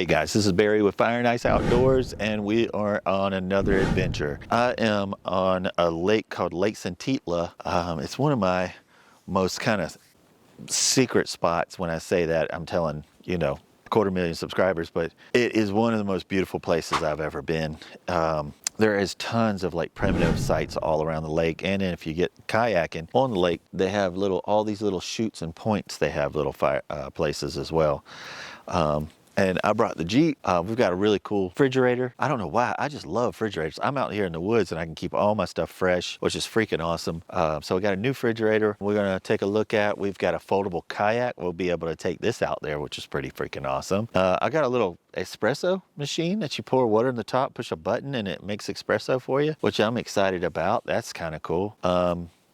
Hey guys, this is Barry with FaO&x Outdoors, and we are on another adventure. I am on a lake called Lake Santitla. It's one of my most kind of secret spots. When I say that, I'm telling, you know, 250,000 subscribers, but it is one of the most beautiful places I've ever been. There is tons of like primitive sites all around the lake, and then if you get kayaking on the lake, they have all these little chutes and points. They have little places as well. And I brought the Jeep. We've got a really cool refrigerator. I don't know why, I just love refrigerators. I'm out here in the woods and I can keep all my stuff fresh, which is freaking awesome. So we got a new refrigerator we're gonna take a look at. We've got a foldable kayak. We'll be able to take this out there, which is pretty freaking awesome. I got a little espresso machine that you pour water in the top, push a button, and it makes espresso for you, which I'm excited about. That's kind of cool.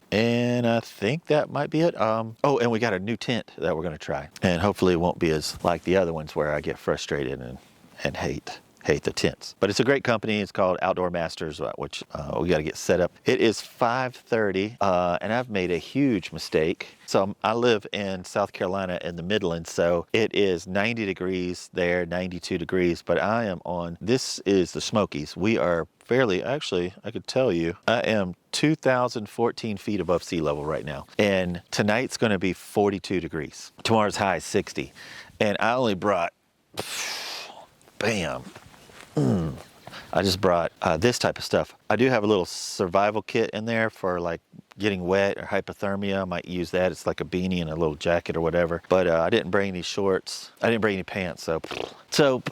And I think that might be it. Oh, and we got a new tent that we're gonna try. And hopefully it won't be as like the other ones where I get frustrated and hate the tents. But it's a great company. It's called Outdoor Masters, which we gotta get set up. It is 5:30, and I've made a huge mistake. So I live in South Carolina in the Midlands, so it is 90 degrees there, 92 degrees, but I am on, this is the Smokies. We are fairly, actually, I could tell you, I am 2,014 feet above sea level right now. And tonight's gonna be 42 degrees. Tomorrow's high is 60. And I only brought, bam. I just brought this type of stuff. I do have a little survival kit in there for like getting wet or hypothermia. I might use that. It's like a beanie and a little jacket or whatever. But I didn't bring any shorts. I didn't bring any pants. So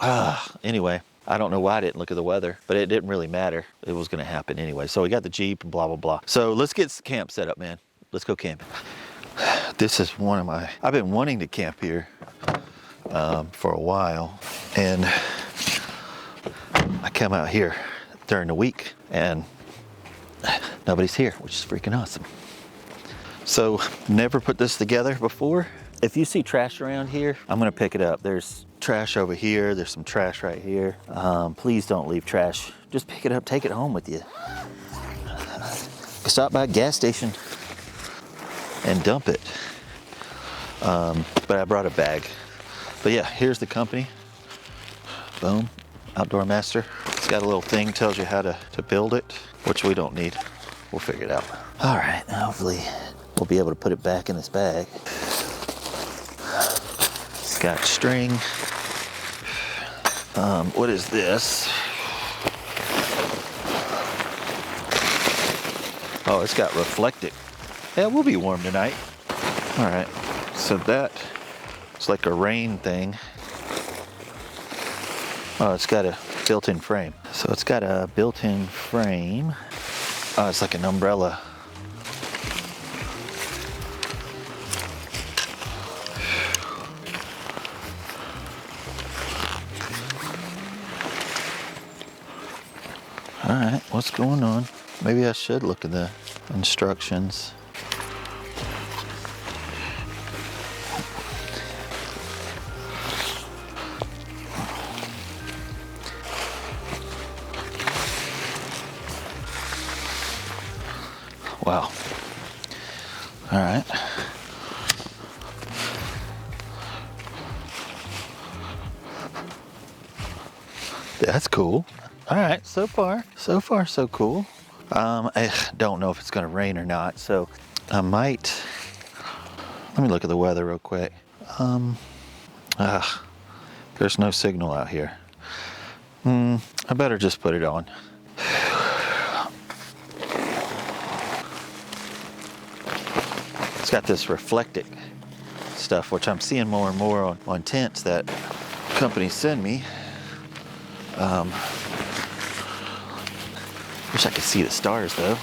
anyway, I don't know why I didn't look at the weather, but it didn't really matter. It was gonna happen anyway. So we got the Jeep and blah, blah, blah. So let's get camp set up, man. Let's go camping. This is one of my, I've been wanting to camp here for a while. And I come out here during the week and nobody's here, which is freaking awesome. So never put this together before. If you see trash around here, I'm gonna pick it up. There's trash over here. There's some trash right here. Please don't leave trash. Just pick it up, take it home with you. Stop by a gas station and dump it. But I brought a bag. But yeah, here's the company. Boom. Outdoor Master. It's got a little thing, tells you how to build it, which we don't need. We'll figure it out. All right, hopefully we'll be able to put it back in this bag. It's got string. What is this? Oh, it's got reflective. Yeah, we'll be warm tonight. All right, so that it's like a rain thing. Oh, it's got a built-in frame. So it's got a built-in frame. Oh, it's like an umbrella. All right, what's going on? Maybe I should look at the instructions. Wow. All right. That's cool. All right, so far so cool. I don't know if it's gonna rain or not, so I might, let me look at the weather real quick. There's no signal out here. I better just put it on. It's got this reflecting stuff, which I'm seeing more and more on tents that companies send me. Wish I could see the stars though.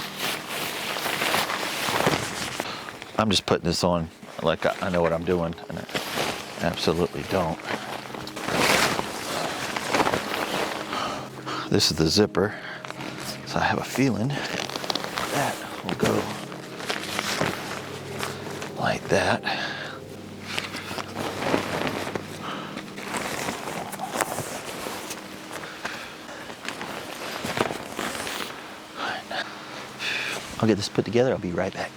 I'm just putting this on like I know what I'm doing, and I absolutely don't. This is the zipper, so I have a feeling that will go like that. I'll get this put together. I'll be right back.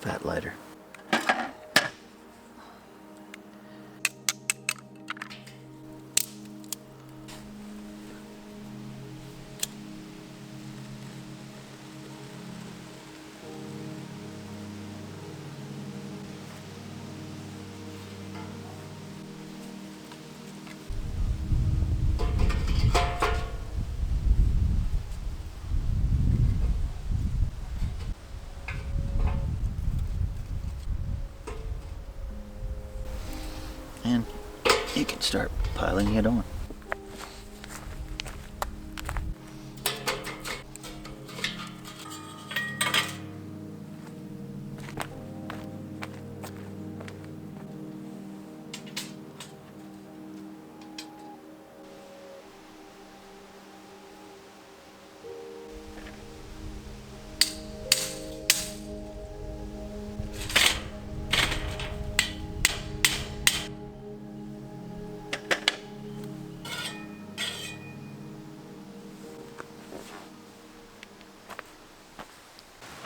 fat lighter. And you can start piling it on.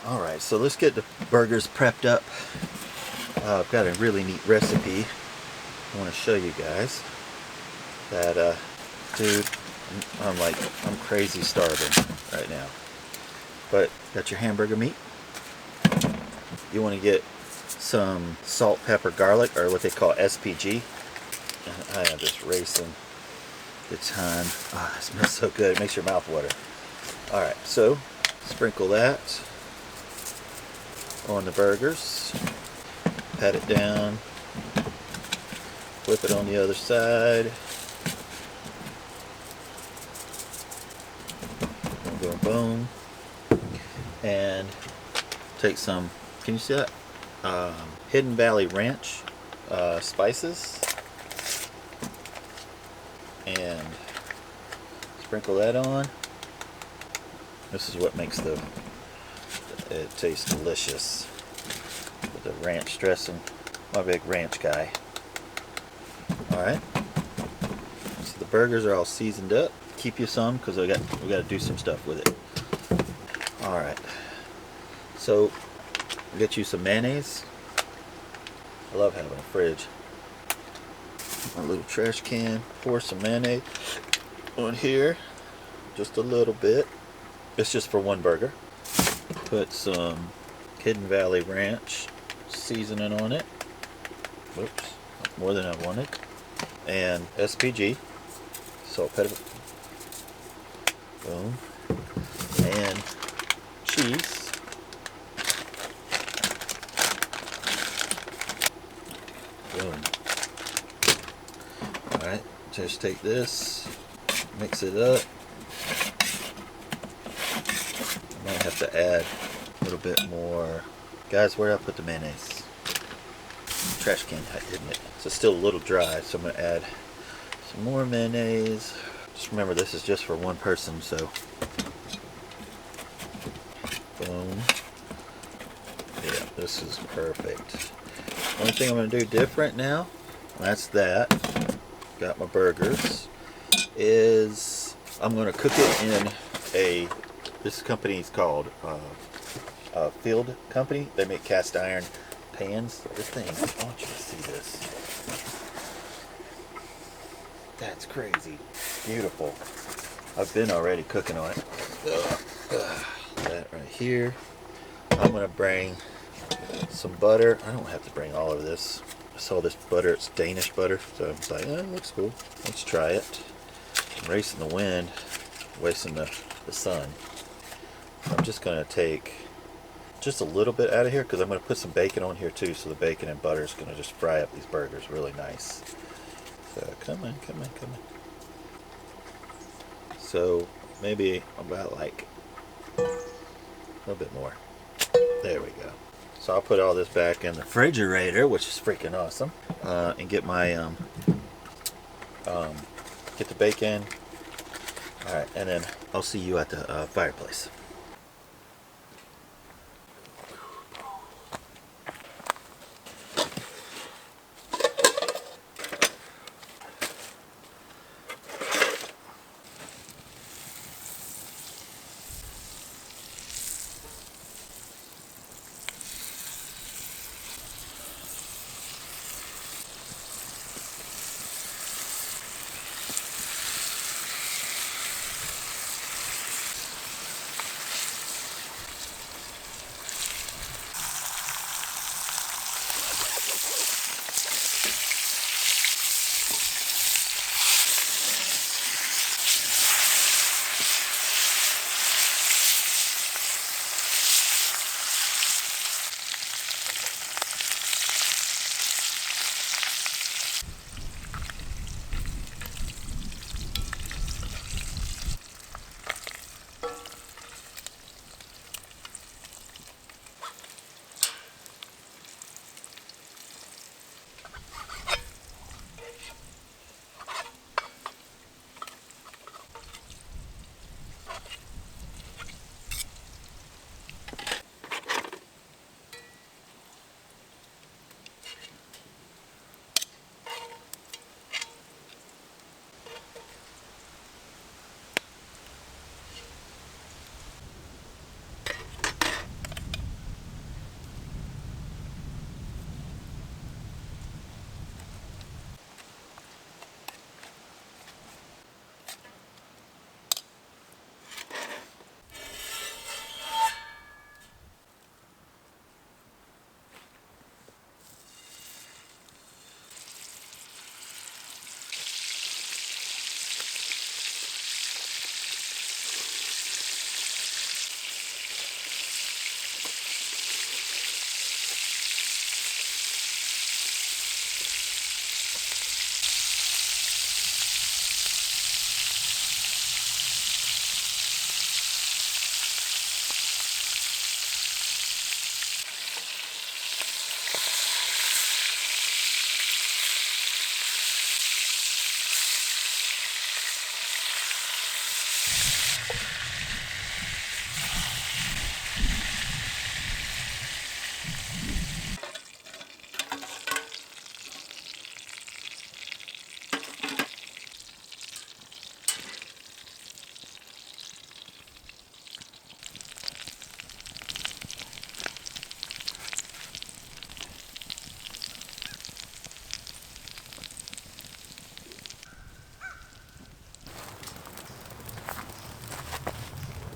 Alright, so let's get the burgers prepped up. I've got a really neat recipe I want to show you guys. That, dude, I'm crazy starving right now. But, got your hamburger meat. You want to get some salt, pepper, garlic, or what they call SPG. And I am just racing the time. Ah, it smells so good. It makes your mouth water. Alright, so sprinkle that on the burgers, pat it down, flip it on the other side, boom, boom, and take some, can you see that? Hidden Valley Ranch spices, and sprinkle that on. This is what makes it tastes delicious with the ranch dressing. I'm a big ranch guy. Alright, so the burgers are all seasoned up. Keep you some because we got to do some stuff with it. Alright, so get you some mayonnaise. I love having a fridge. My little trash can. Pour some mayonnaise on here, just a little bit. It's just for one burger. Put some Hidden Valley Ranch seasoning on it. Whoops, more than I wanted. And SPG, salt, pepper, boom, and cheese. Boom. Alright, just take this, mix it up. Might have to add a little bit more. Guys, where did I put the mayonnaise? Trash can, didn't it? So it's still a little dry, so I'm going to add some more mayonnaise. Just remember, this is just for one person, so. Boom. Yeah, this is perfect. Only thing I'm going to do different now, that's that. Got my burgers. Is I'm going to cook it in a. This company is called Field Company. They make cast iron pans. This thing, I want you to see this. That's crazy. Beautiful. I've been already cooking on it. That right here. I'm going to bring some butter. I don't have to bring all of this. I saw this butter. It's Danish butter. So I was like, oh, it looks cool. Let's try it. I'm racing the wind, wasting the sun. I'm just going to take just a little bit out of here because I'm going to put some bacon on here too, so the bacon and butter is going to just fry up these burgers really nice. So come on. So maybe about like a little bit more. There we go. So I'll put all this back in the refrigerator, which is freaking awesome, and get my get the bacon. All right, and then I'll see you at the fireplace.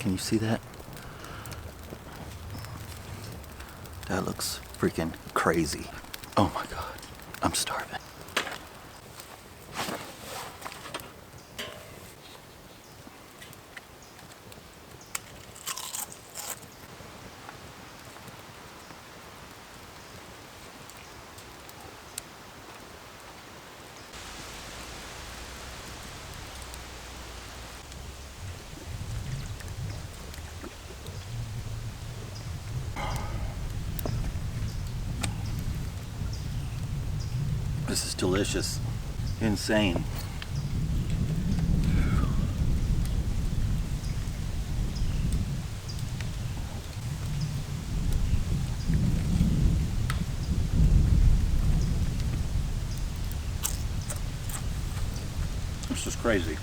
Can you see that? That looks freaking crazy. Oh my God, I'm starving. This is delicious. Insane. This is crazy.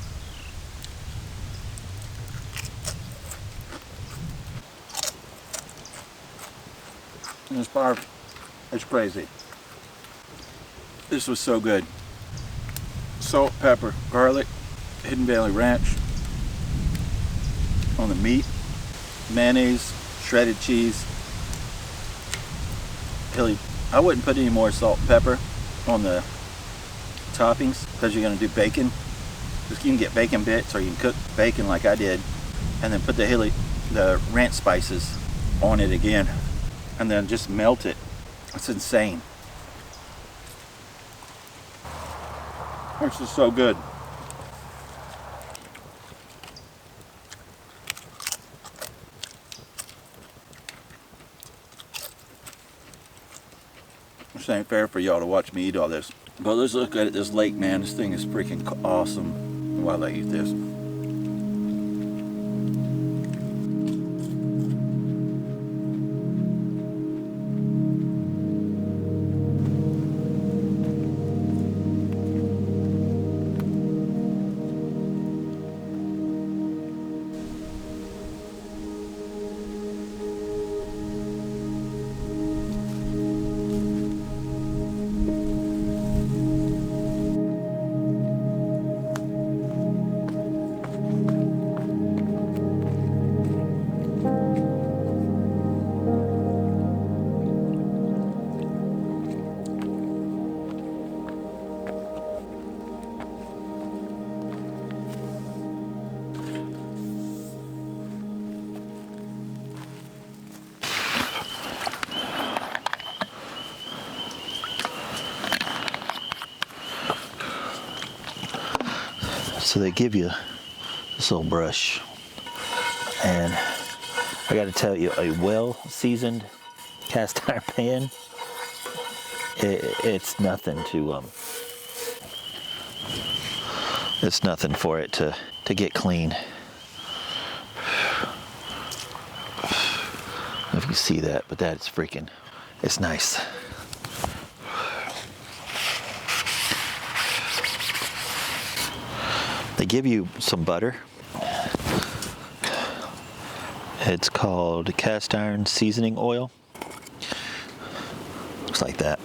This bar is crazy. This was so good. Salt, pepper, garlic, Hidden Valley Ranch on the meat, mayonnaise, shredded cheese. Hilly, I wouldn't put any more salt and pepper on the toppings because you're going to do bacon. Just you can get bacon bits or you can cook bacon like I did and then put the ranch spices on it again and then just melt it. It's insane. This is so good. This ain't fair for y'all to watch me eat all this. But let's look at this lake, man. This thing is freaking awesome while I eat this. So they give you this little brush, and I got to tell you, a well-seasoned cast iron pan, it's nothing to it's nothing for it to get clean. I don't know if you can see that, but that's freaking, it's nice. They give you some butter. It's called cast iron seasoning oil. Looks like that.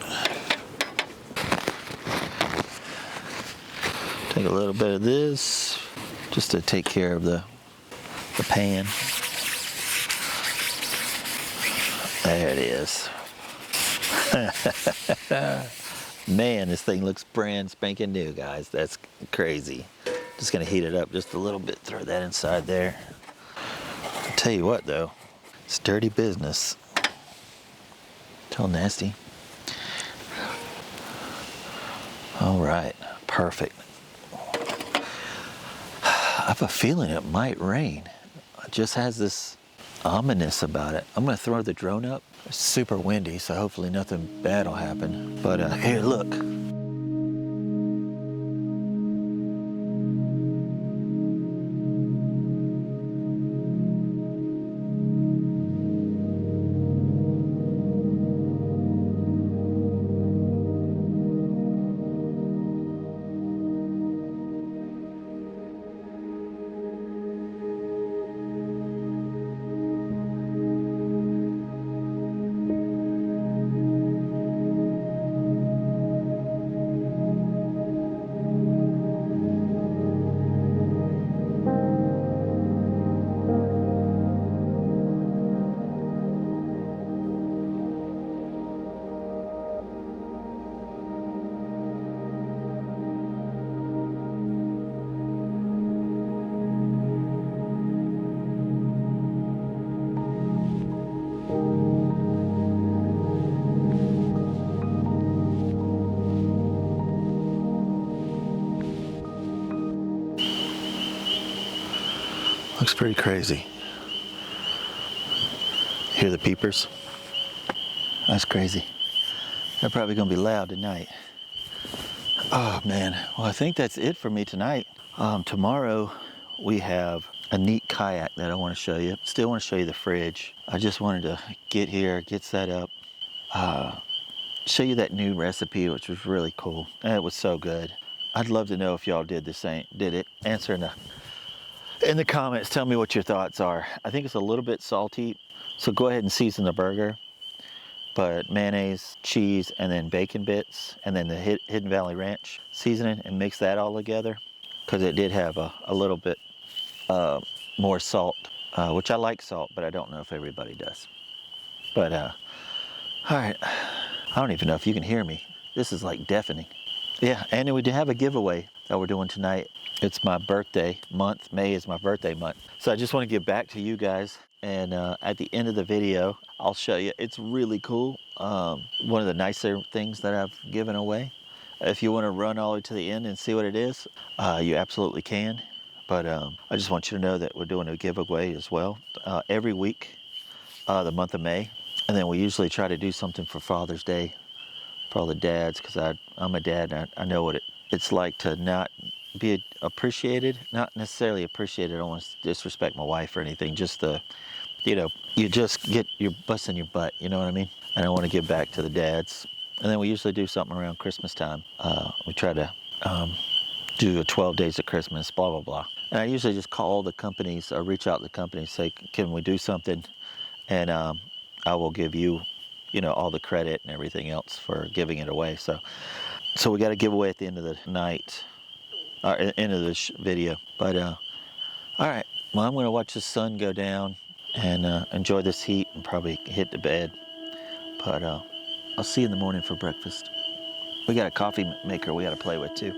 Take a little bit of this just to take care of the pan. There it is. Man, this thing looks brand spanking new, guys. That's crazy. Just gonna heat it up just a little bit, throw that inside there. I'll tell you what though, it's dirty business. It's all nasty. All right, perfect. I have a feeling it might rain. It just has this ominous about it. I'm gonna throw the drone up. It's super windy, so hopefully nothing bad will happen. But here, look. Looks pretty crazy. Hear the peepers? That's crazy. They're probably gonna be loud tonight. Oh man, well I think that's it for me tonight. Tomorrow we have a neat kayak that I want to show you. Still want to show you the fridge. I just wanted to get here, get set up, show you that new recipe, which was really cool. And it was so good. I'd love to know if y'all did the same, did it. Answer in the comments, tell me what your thoughts are. I think it's a little bit salty, so go ahead and season the burger. But mayonnaise, cheese, and then bacon bits, and then the Hidden Valley Ranch seasoning, and mix that all together, because it did have a little bit more salt, which I like salt, but I don't know if everybody does. But all right, I don't even know if you can hear me. This is like deafening. Yeah, and we do have a giveaway that we're doing tonight. It's my birthday month. May is my birthday month. So I just want to give back to you guys. And at the end of the video, I'll show you. It's really cool. One of the nicer things that I've given away. If you want to run all the way to the end and see what it is, you absolutely can. But I just want you to know that we're doing a giveaway as well every week, the month of May. And then we usually try to do something for Father's Day for all the dads, because I'm a dad and I know what it's like to not be appreciated. Not necessarily appreciated. I don't want to disrespect my wife or anything. Just you just you're busting your butt. You know what I mean? And I want to give back to the dads. And then we usually do something around Christmas time. We try to do a 12 days of Christmas, blah, blah, blah. And I usually just call the companies or reach out to the companies, say, can we do something? And I will give you, all the credit and everything else for giving it away. So we got a giveaway at the end of the night, or end of this video. But all right, well, I'm gonna watch the sun go down and enjoy this heat and probably hit the bed. But I'll see you in the morning for breakfast. We got a coffee maker we got to play with too.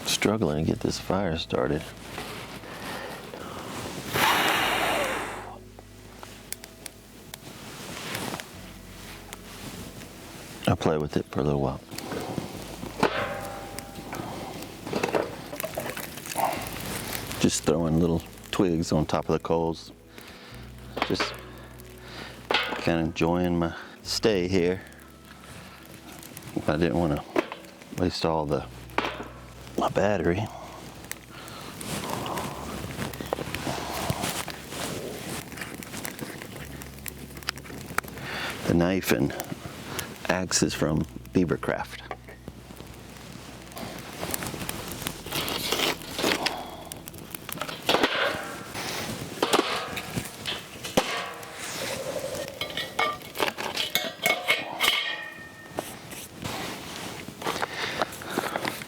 Struggling to get this fire started. I'll play with it for a little while. Just throwing little twigs on top of the coals. Just kind of enjoying my stay here. I didn't want to waste all my battery. The knife and axe is from Beavercraft.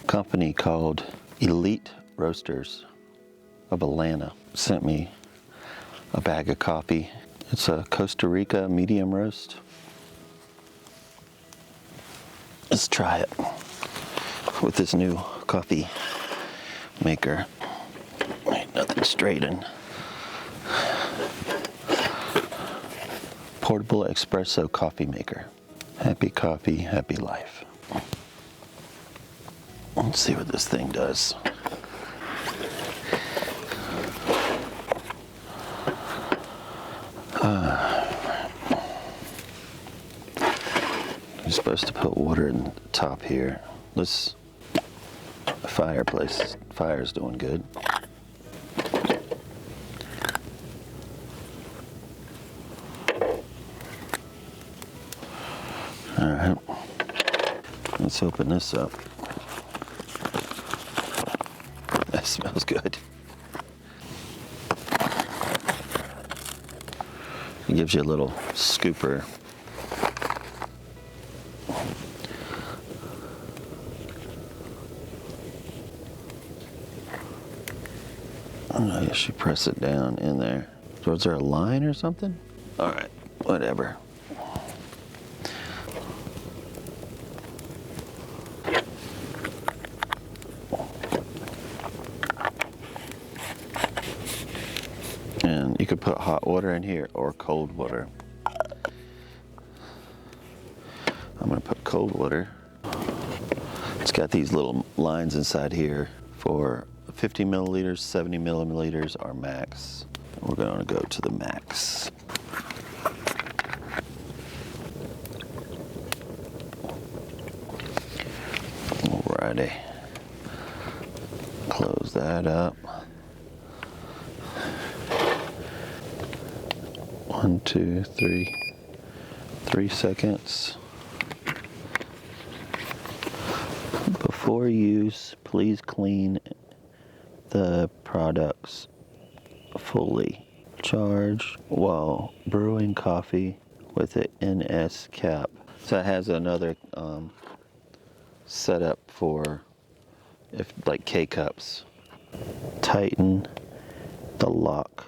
Company called Elite Roasters of Atlanta sent me a bag of coffee. It's a Costa Rica medium roast. Let's try it with this new coffee maker. Ain't nothing straight in. Portable espresso coffee maker. Happy coffee, happy life. Let's see what this thing does. You're supposed to put water in the top here. This fire's doing good. All right, let's open this up. That smells good. It gives you a little scooper. I guess you press it down in there. So is there a line or something? All right, whatever. And you could put hot water in here or cold water. I'm gonna put cold water. It's got these little lines inside here for 50 milliliters, 70 milliliters are max. We're gonna go to the max. Alrighty. Close that up. 1, 2, 3. 3 seconds. Before use, please clean the products fully. Charge while brewing coffee with an NS cap. So it has another setup for if like K-cups. Tighten the lock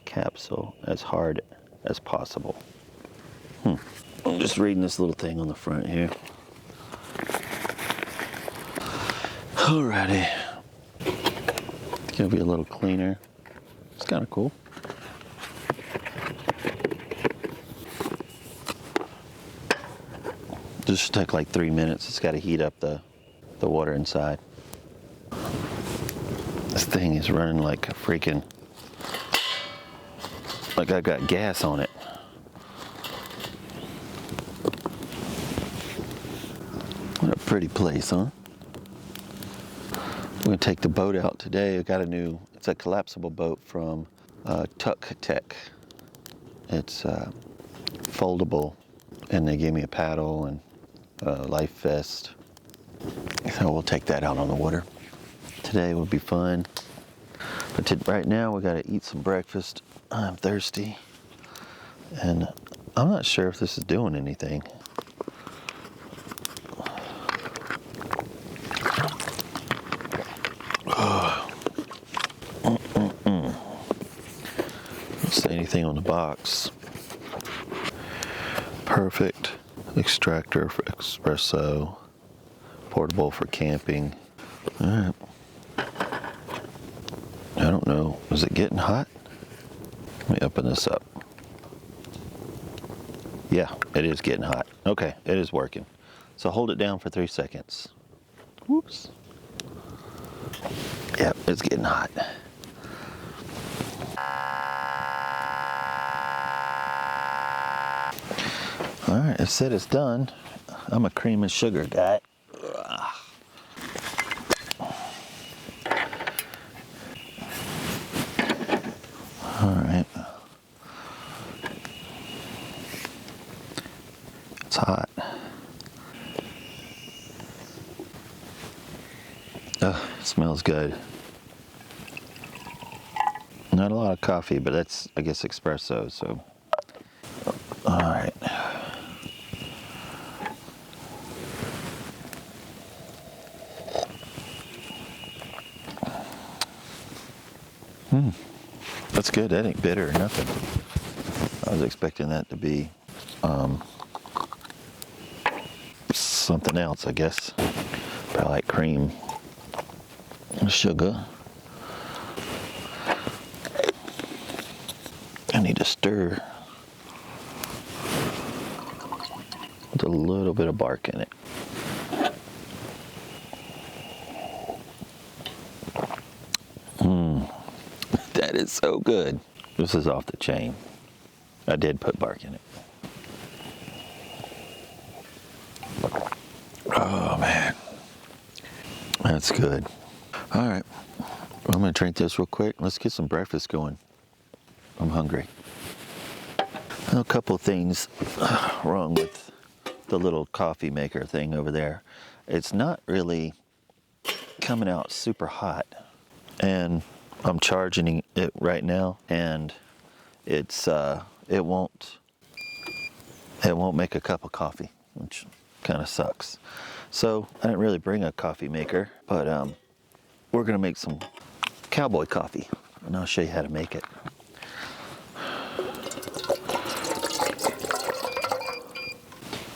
capsule as hard as possible. I'm just reading this little thing on the front here. Alrighty. It's gonna be a little cleaner. It's kind of cool. This should take like 3 minutes. It's got to heat up the water inside. This thing is running like a freaking, like I got gas on it. What a pretty place, huh? We're gonna take the boat out today. I got it's a collapsible boat from Tuck Tech. It's foldable, and they gave me a paddle and a life vest. So we'll take that out on the water. Today will be fun. But right now we gotta eat some breakfast. I'm thirsty. And I'm not sure if this is doing anything. Don't say anything on the box. Perfect extractor for espresso, portable for camping. All right. I don't know. Is it getting hot? Let me open this up. Yeah, it is getting hot. Okay, it is working. So hold it down for 3 seconds. Whoops. Yep, it's getting hot. All right, it said it's done. I'm a cream and sugar guy. All right. It's hot. Oh, it smells good. Not a lot of coffee, but that's, I guess, espresso, so. All right. That's good. That ain't bitter or nothing. I was expecting that to be something else, I guess. Probably like cream, sugar. I need to stir with a little bit of bark in it. That is so good. This is off the chain. I did put bark in it. Oh man, that's good. All right, I'm gonna drink this real quick. Let's get some breakfast going. I'm hungry. A couple things wrong with the little coffee maker thing over there. It's not really coming out super hot, and I'm charging it right now, and it's it won't make a cup of coffee, which kind of sucks. So I didn't really bring a coffee maker, but we're gonna make some Cowboy coffee, and I'll show you how to make it.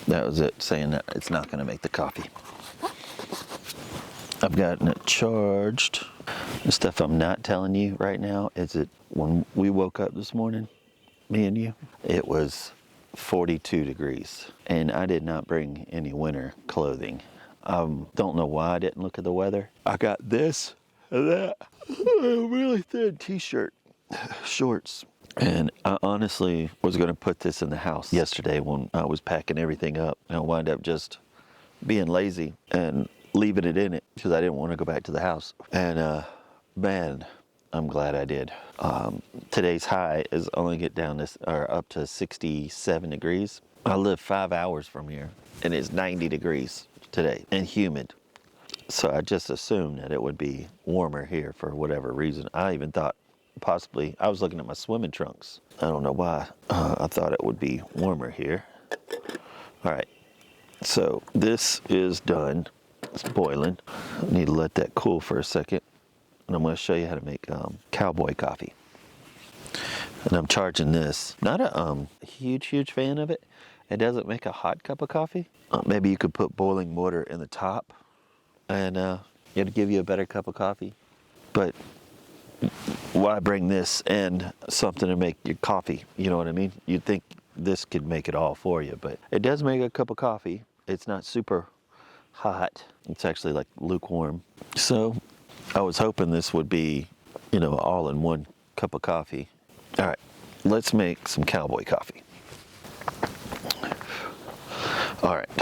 That was it, saying that it's not gonna make the coffee. I've gotten it charged. The stuff I'm not telling you right now is that when we woke up this morning, me and you, it was 42 degrees, and I did not bring any winter clothing. Don't know why I didn't look at the weather. I got this and that, a really thin t-shirt, shorts, and I honestly was going to put this in the house yesterday when I was packing everything up, and I wound up just being lazy and leaving it in it because I didn't want to go back to the house. And man, I'm glad I did. Today's high is only up to 67 degrees. I live 5 hours from here, and it's 90 degrees today and humid. So I just assumed that it would be warmer here for whatever reason. I even thought possibly, I was looking at my swimming trunks. I don't know why. I thought it would be warmer here. All right, so this is done. It's boiling. I need to let that cool for a second. And I'm going to show you how to make Cowboy coffee. And I'm charging this. Not a huge fan of it. It doesn't make a hot cup of coffee. Maybe you could put boiling water in the top, and it'll give you a better cup of coffee. But why bring this and something to make your coffee? You know what I mean? You'd think this could make it all for you, but it does make a cup of coffee. It's not super hot. It's actually like lukewarm. So I was hoping this would be, all in one cup of coffee. All right, let's make some Cowboy coffee. All right,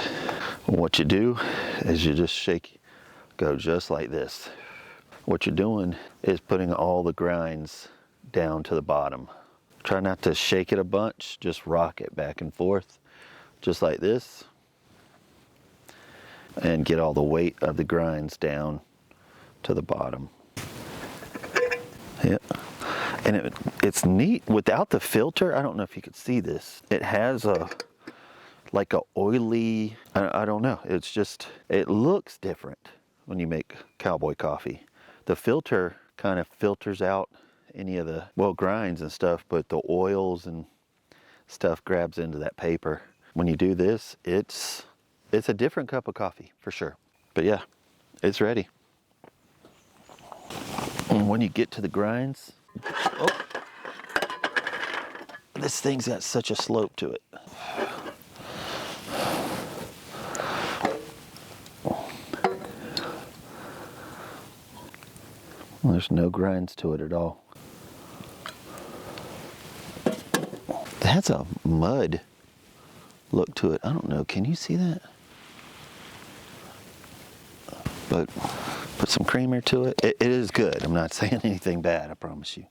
what you do is you just go just like this. What you're doing is putting all the grinds down to the bottom. Try not to shake it a bunch, just rock it back and forth, just like this. And get all the weight of the grinds down to the bottom. Yep. And it's neat without the filter. I don't know if you could see this. It has like a oily, I don't know. It's just, it looks different when you make Cowboy coffee. The filter kind of filters out any of the, grinds and stuff, but the oils and stuff grabs into that paper. When you do this, it's a different cup of coffee for sure. But yeah, it's ready. And when you get to the grinds, this thing's got such a slope to it. There's no grinds to it at all. It has a mud look to it. I don't know, can you see that? But put some creamer to it. It is good. I'm not saying anything bad, I promise you.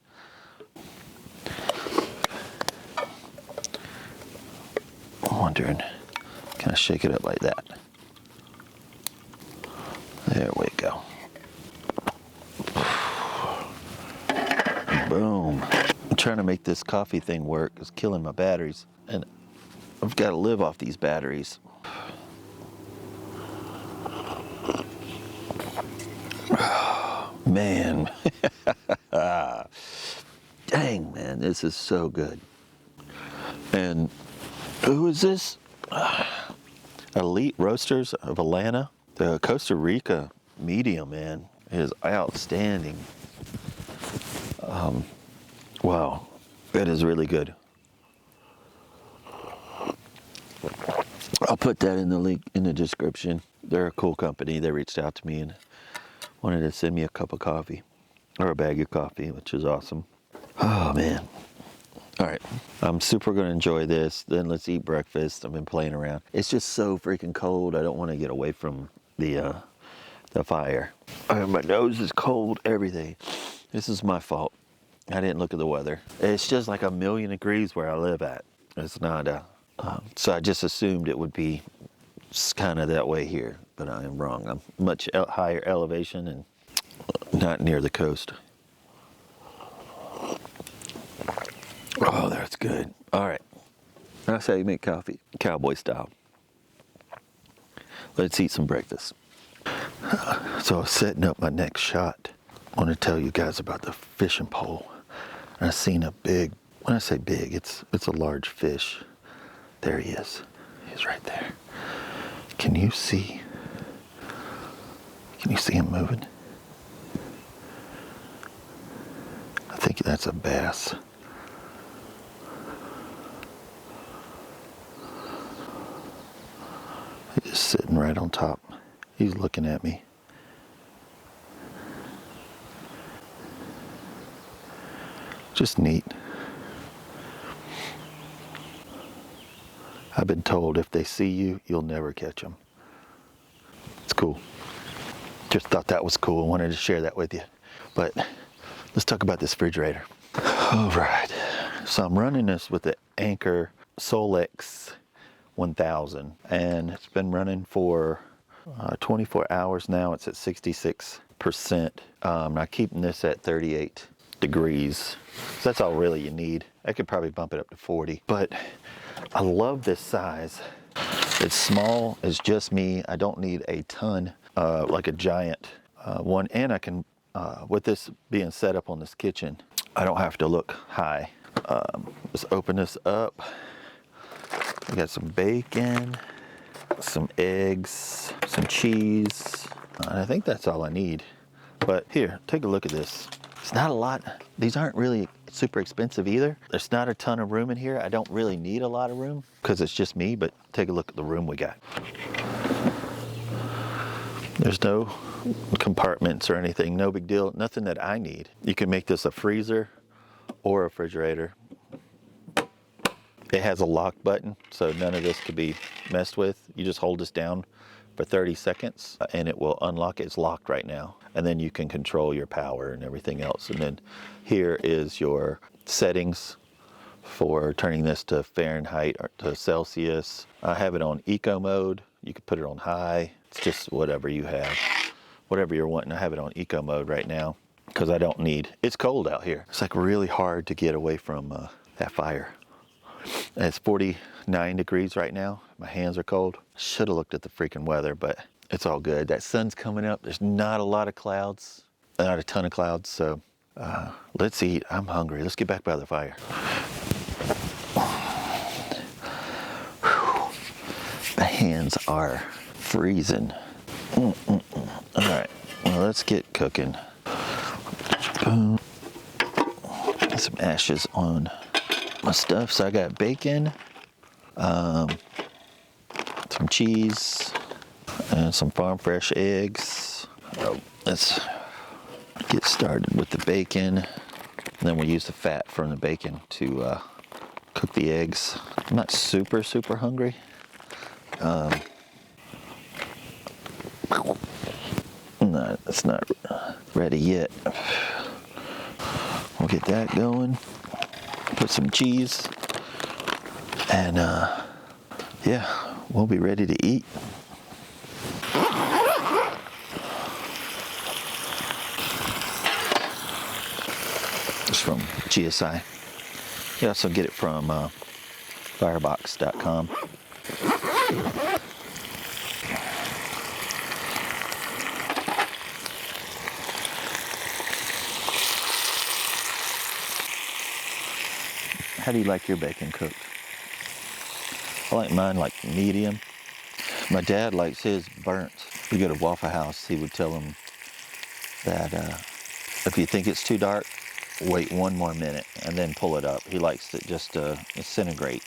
I'm wondering, can I shake it up like that? There we go. Boom. I'm trying to make this coffee thing work. It's killing my batteries, and I've got to live off these batteries. Man. Dang, man, this is so good. And who is this? Elite Roasters of Atlanta. The Costa Rica medium, man, is outstanding. Wow, it is really good. I'll put that in the link in the description. They're a cool company. They reached out to me and wanted to send me a cup of coffee or a bag of coffee, which is awesome. Oh man. All right, I'm super gonna enjoy this. Then let's eat breakfast. I've been playing around. It's just so freaking cold. I don't want to get away from the fire. My nose is cold, everything. This is my fault. I didn't look at the weather. It's just like 1,000,000 degrees where I live at. It's not, so I just assumed it would be kind of that way here, but I am wrong. I'm much higher elevation and not near the coast. Oh, that's good. All right. That's how you make coffee, cowboy style. Let's eat some breakfast. So setting up my next shot, I want to tell you guys about the fishing pole. I seen a big, when I say big, it's a large fish. There he is. He's right there. Can you see him moving? I think that's a bass. He's just sitting right on top. He's looking at me. Just neat. I've been told if they see you, you'll never catch them. It's cool. Just thought that was cool. I wanted to share that with you. But let's talk about this refrigerator. All right. So I'm running this with the Anker Solex 1000, and it's been running for 24 hours now. It's at 66%. I'm keeping this at 38 degrees. So that's all really you need. I could probably bump it up to 40, but I love this size. It's small, it's just me. I don't need a ton, like a giant one. And I can, with this being set up on this kitchen, I don't have to look high. Let's open this up. We got some bacon, some eggs, some cheese. And I think that's all I need. But here, take a look at this. It's not a lot. These aren't really super expensive either. There's not a ton of room in here. I don't really need a lot of room because it's just me, but take a look at the room we got. There's no compartments or anything, no big deal, nothing that I need. You can make this a freezer or a refrigerator. It has a lock button, so none of this could be messed with. You just hold this down for 30 seconds and it will unlock it. It's locked right now. And then you can control your power and everything else. And then here is your settings for turning this to Fahrenheit or to Celsius. I have it on eco mode. You can put it on high. It's just whatever you have, whatever you're wanting. I have it on eco mode right now because I don't need, it's cold out here. It's like really hard to get away from that fire. And it's 49 degrees right now. My hands are cold. Should have looked at the freaking weather, but it's all good. That sun's coming up. There's not a lot of clouds, not a ton of clouds. So let's eat. I'm hungry. Let's get back by the fire. Whew. My hands are freezing. All right, well, let's get cooking. Boom. Some ashes on my stuff. So I got bacon, some cheese, and some farm fresh eggs. Let's get started with the bacon. And then we'll use the fat from the bacon to cook the eggs. I'm not super hungry. No, it's not ready yet. We'll get that going. Put some cheese. And yeah, we'll be ready to eat. It's from GSI. You also get it from firebox.com. How do you like your bacon cooked? I like mine like medium. My dad likes his burnt. We go to Waffle House, he would tell him that if you think it's too dark, wait 1 more minute and then pull it up. He likes it just to disintegrate.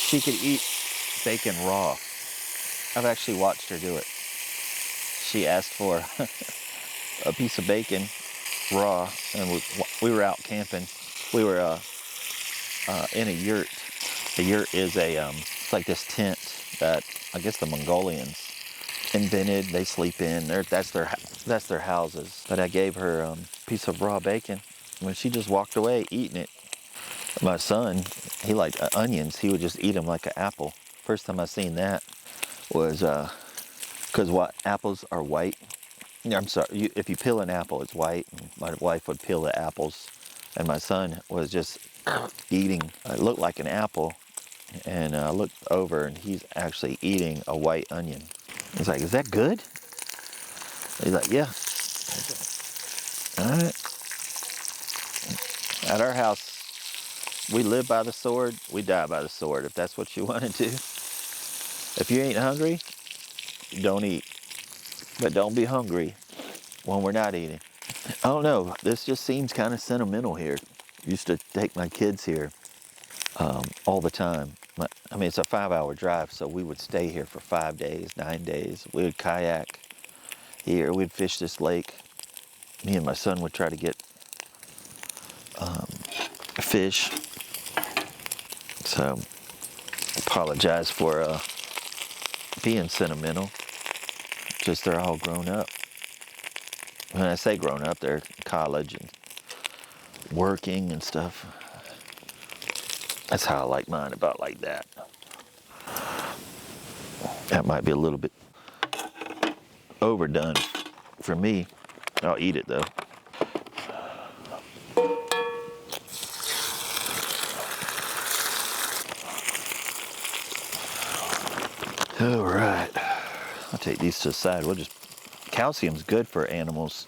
She could eat bacon raw. I've actually watched her do it. She asked for a piece of bacon raw, and we were out camping. We were in a yurt. A yurt is it's like this tent that I guess the Mongolians invented. They sleep in. That's their houses. But I gave her a piece of raw bacon. When she just walked away eating it. My son, he liked onions. He would just eat them like an apple. First time I seen that was because apples are white. I'm sorry, if you peel an apple, it's white. And my wife would peel the apples, and my son was just eating. It looked like an apple, and I looked over, and he's actually eating a white onion. He's like, "Is that good?" He's like, "Yeah." All right. At our house, we live by the sword, we die by the sword, if that's what you want to do. If you ain't hungry, don't eat. But don't be hungry when we're not eating. I don't know, this just seems kind of sentimental here. Used to take my kids here all the time. I mean, it's a 5-hour drive, so we would stay here for 5 days, 9 days. We would kayak here, we'd fish this lake. Me and my son would try to get fish. So, apologize for being sentimental. Just they're all grown up. When I say grown up, they're in college and working and stuff. That's how I like mine, about like that. That might be a little bit overdone for me. I'll eat it though. All right, I'll take these to the side. Calcium's good for animals.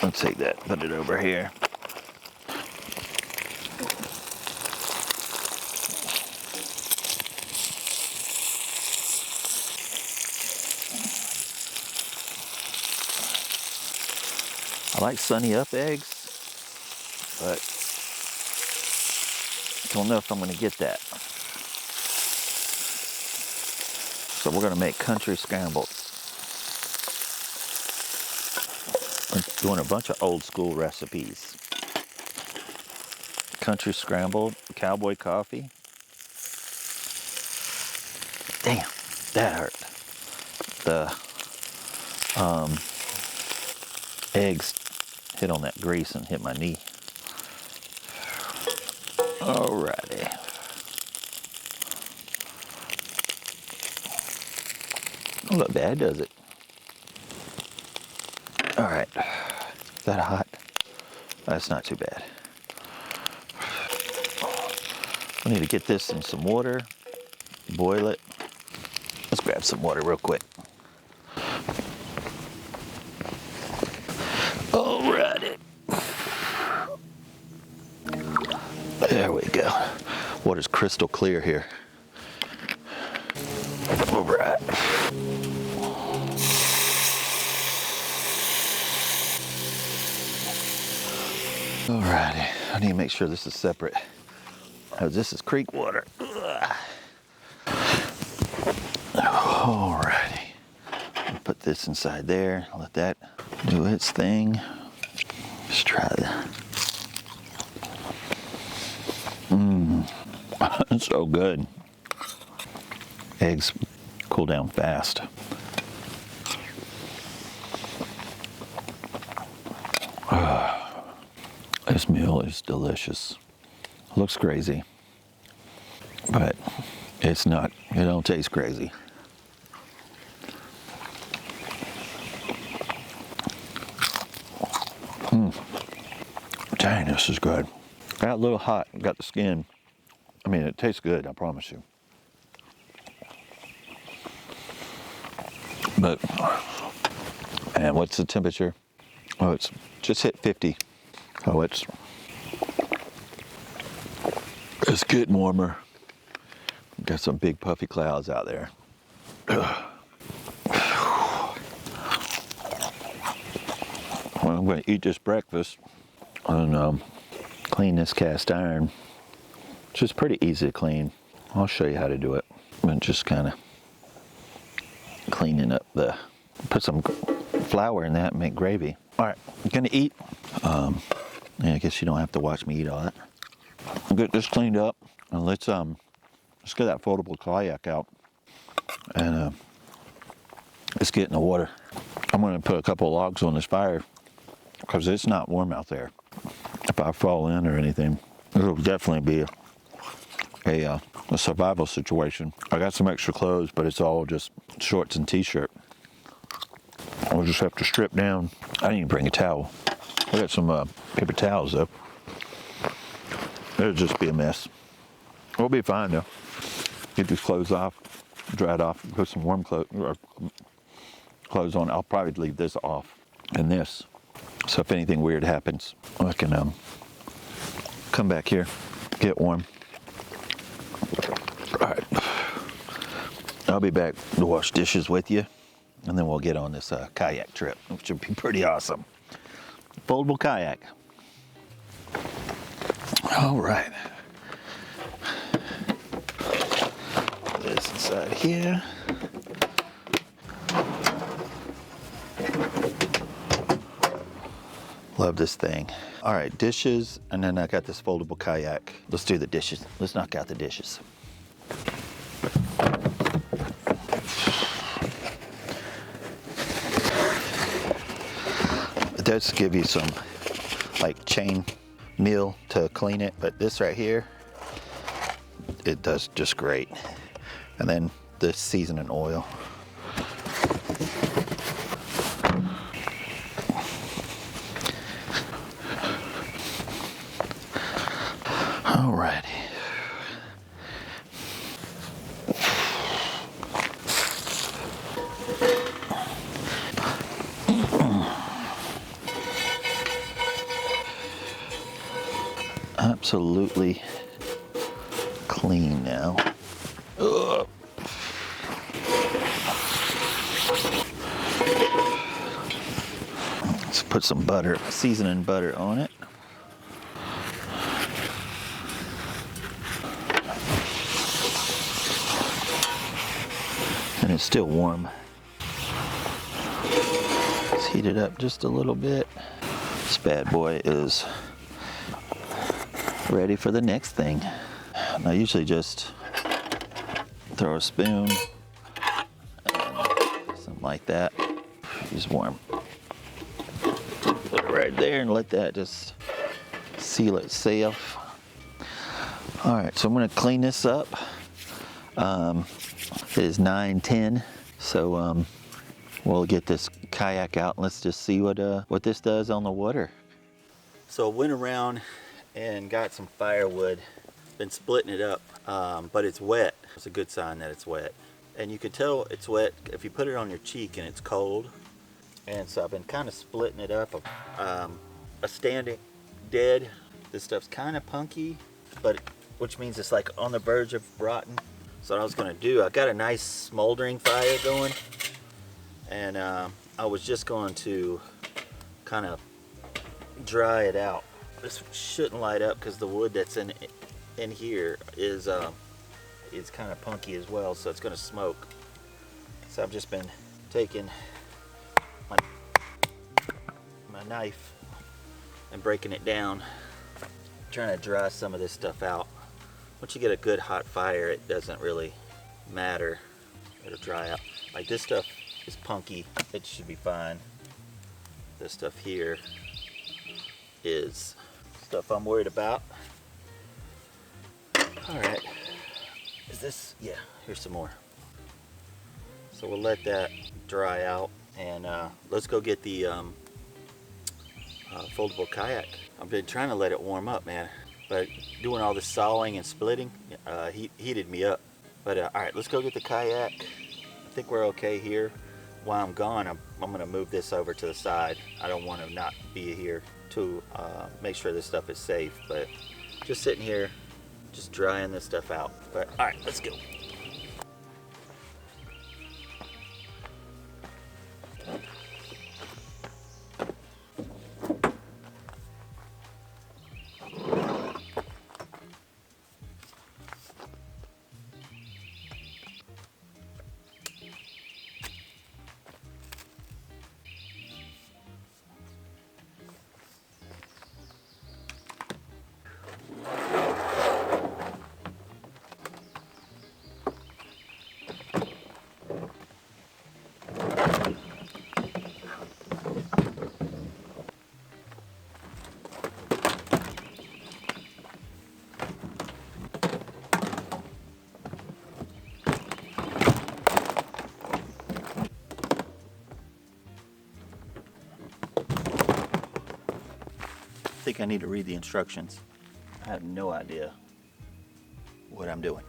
I'll take that, put it over here. I like sunny up eggs, but I don't know if I'm gonna get that. So we're gonna make country scrambled. We're doing a bunch of old school recipes. Country scrambled, Cowboy coffee. Damn, that hurt. The eggs hit on that grease and hit my knee. Alrighty. Don't look bad, does it? All right. Is that hot? That's not too bad. I need to get this in some water, boil it. Let's grab some water real quick. Alrighty. There we go. Water's crystal clear here. All right. Alrighty, I need to make sure this is separate. Oh, this is creek water. Alrighty, I'll put this inside there. Let that do its thing. Let's try that. It's so good. Eggs cool down fast. This meal is delicious. Looks crazy, but it's not. It don't taste crazy. Dang, this is good. Got a little hot. Got the skin. I mean, it tastes good, I promise you. But, and what's the temperature? Oh, it's just hit 50. Oh, it's It's getting warmer. Got some big puffy clouds out there. Well, I'm going to eat this breakfast and clean this cast iron, which is pretty easy to clean. I'll show you how to do it. I'm just kind of cleaning up put some flour in that and make gravy. All right, I'm going to eat. Yeah, I guess you don't have to watch me eat all that. I'll get this cleaned up and let's get that foldable kayak out and let's get in the water. I'm going to put a couple of logs on this fire because it's not warm out there. If I fall in or anything, it'll definitely be a survival situation. I got some extra clothes, but it's all just shorts and t-shirt. I'll just have to strip down. I didn't even bring a towel. I got some paper towels though. It'll just be a mess. We'll be fine though. Get these clothes off, dry it off, put some warm clothes on. I'll probably leave this off and this. So if anything weird happens, I can come back here, get warm. All right. I'll be back to wash dishes with you, and then we'll get on this kayak trip, which will be pretty awesome. Foldable kayak. All right. Put this inside here. Love this thing. All right, dishes, and then I got this foldable kayak. Let's do the dishes. Let's knock out the dishes. It does give you some like chain meal to clean it, but this right here, it does just great. And then the seasoning oil. Alrighty. Absolutely clean now. Ugh. Let's put some butter, seasoning butter on it. And it's still warm. Let's heat it up just a little bit. This bad boy is ready for the next thing. I usually just throw a spoon and something like that. Use warm. Put it right there and let that just seal itself. All right, so I'm gonna clean this up. It is 9:10, so we'll get this kayak out and let's just see what this does on the water. So I went around and got some firewood, been splitting it up, but it's wet. It's a good sign that it's wet. And you can tell it's wet if you put it on your cheek and it's cold. And so I've been kind of splitting it up. A standing dead. This stuff's kind of punky, but which means it's like on the verge of rotten. So what I was gonna do, I got a nice smoldering fire going, and I was just going to kind of dry it out. This shouldn't light up because the wood that's in here is kind of punky as well, so it's going to smoke. So I've just been taking my knife and breaking it down, trying to dry some of this stuff out. Once you get a good hot fire, it doesn't really matter. It'll dry out. Like this stuff is punky, it should be fine. This stuff here is stuff I'm worried about. All right, is this, yeah, here's some more. So we'll let that dry out and let's go get the foldable kayak. I've been trying to let it warm up, man, but doing all this sawing and splitting heated me up. But all right, let's go get the kayak. I think we're okay here. While I'm gone, I'm gonna move this over to the side. I don't want to not be here to make sure this stuff is safe, but just sitting here just drying this stuff out. But all right, let's go. I think I need to read the instructions. I have no idea what I'm doing.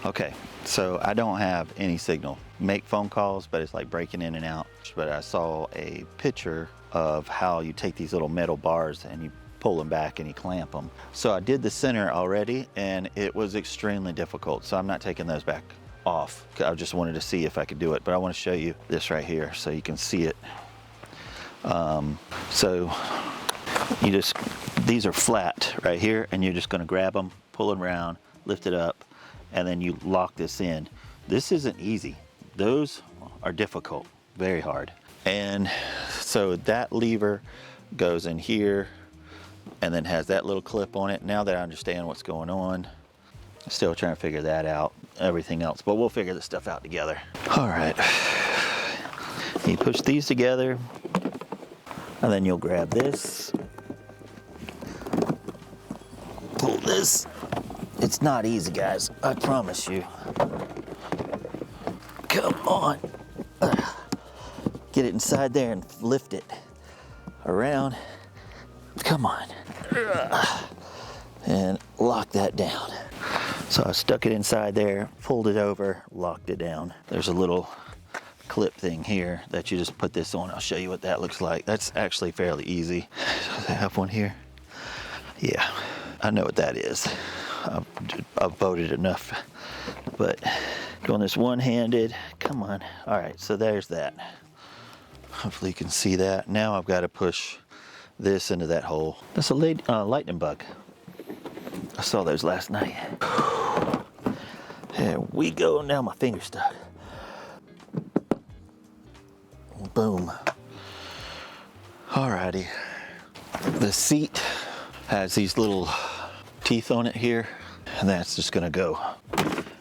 Okay, so I don't have any signal. Make phone calls, but it's like breaking in and out. But I saw a picture of how you take these little metal bars and you pull them back and you clamp them. So I did the center already and it was extremely difficult. So I'm not taking those back off. I just wanted to see if I could do it, but I want to show you this right here so you can see it. So you just, these are flat right here, and you're just going to grab them, pull it around, lift it up, and then you lock this in. This isn't easy. Those are difficult, very hard. And so that lever goes in here and then has that little clip on it. Now that I understand what's going on, I'm still trying to figure that out, everything else, but we'll figure this stuff out together. All right, you push these together, and then you'll grab this, pull this. It's not easy, guys, I promise you. Come on. Get it inside there and lift it around. Come on. And lock that down. So I stuck it inside there, pulled it over, locked it down. There's a little clip thing here that you just put this on. I'll show you what that looks like. That's actually fairly easy. Does it have one here? Yeah, I know what that is. I've voted enough. But doing this one-handed, come on. All right, so there's that. Hopefully you can see that. Now I've got to push this into that hole. That's a lightning bug. I saw those last night. There we go. Now my finger's stuck. Boom. Alrighty. The seat has these little teeth on it here, and that's just gonna go.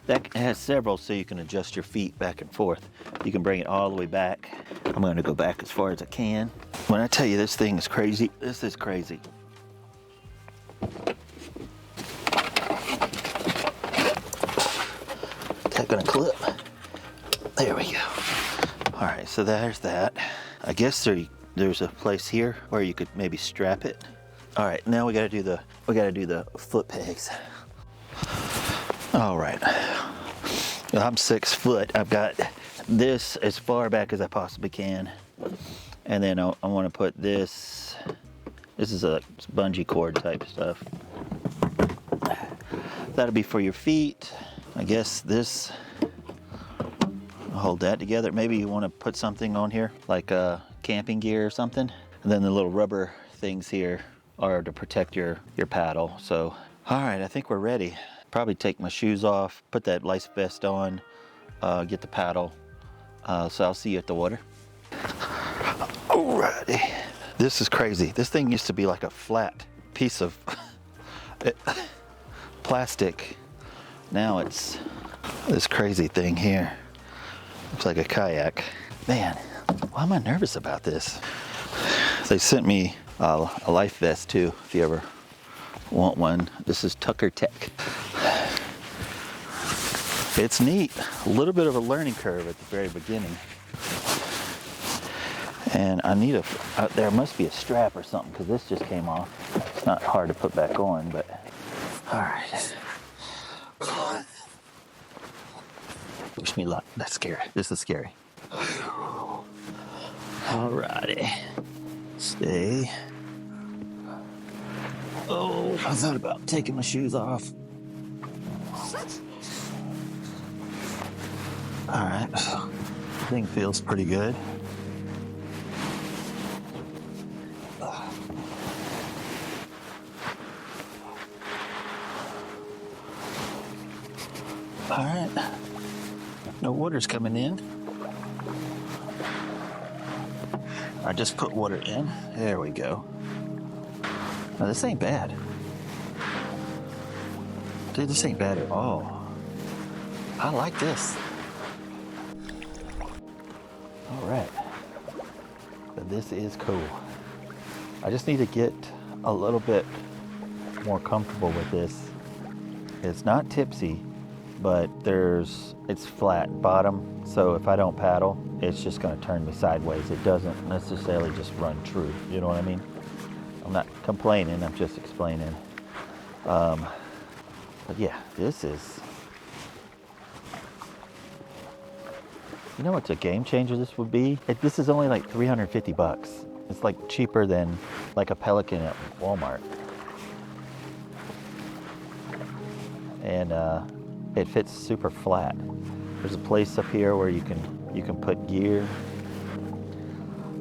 That has several, so you can adjust your feet back and forth. You can bring it all the way back. I'm gonna go back as far as I can. When I tell you this thing is crazy, this is crazy. Is that gonna clip? There we go. All right, so there's that. I guess there's a place here where you could maybe strap it. All right, now we gotta do the foot pegs. All right, I'm 6 foot. I've got this as far back as I possibly can. And then I want to put this is a bungee cord type stuff. That'll be for your feet. I guess this, hold that together. Maybe you want to put something on here, like camping gear or something. And then the little rubber things here are to protect your paddle. So, all right, I think we're ready. Probably take my shoes off, put that life vest on, get the paddle. So I'll see you at the water. Alrighty. This is crazy. This thing used to be like a flat piece of plastic. Now it's this crazy thing here. Looks like a kayak. Man, why am I nervous about this? They sent me a life vest too, if you ever want one. This is Tucker Tech. It's neat. A little bit of a learning curve at the very beginning. And I need there must be a strap or something, because this just came off. It's not hard to put back on, but all right. Wish me luck. That's scary. This is scary. All righty. Stay. Oh. I thought about taking my shoes off. All right, thing feels pretty good. All right, no water's coming in. I just put water in. There we go. Now this ain't bad. Dude, this ain't bad at all. I like this. All right. So this is cool. I just need to get a little bit more comfortable with this. It's not tipsy, but it's flat bottom, so if I don't paddle, it's just gonna turn me sideways. It doesn't necessarily just run true, you know what I mean? I'm not complaining, I'm just explaining. But yeah, this is, you know what's a game changer this would be? This is only like 350 bucks. It's like cheaper than like a Pelican at Walmart. And it fits super flat. There's a place up here where you can put gear.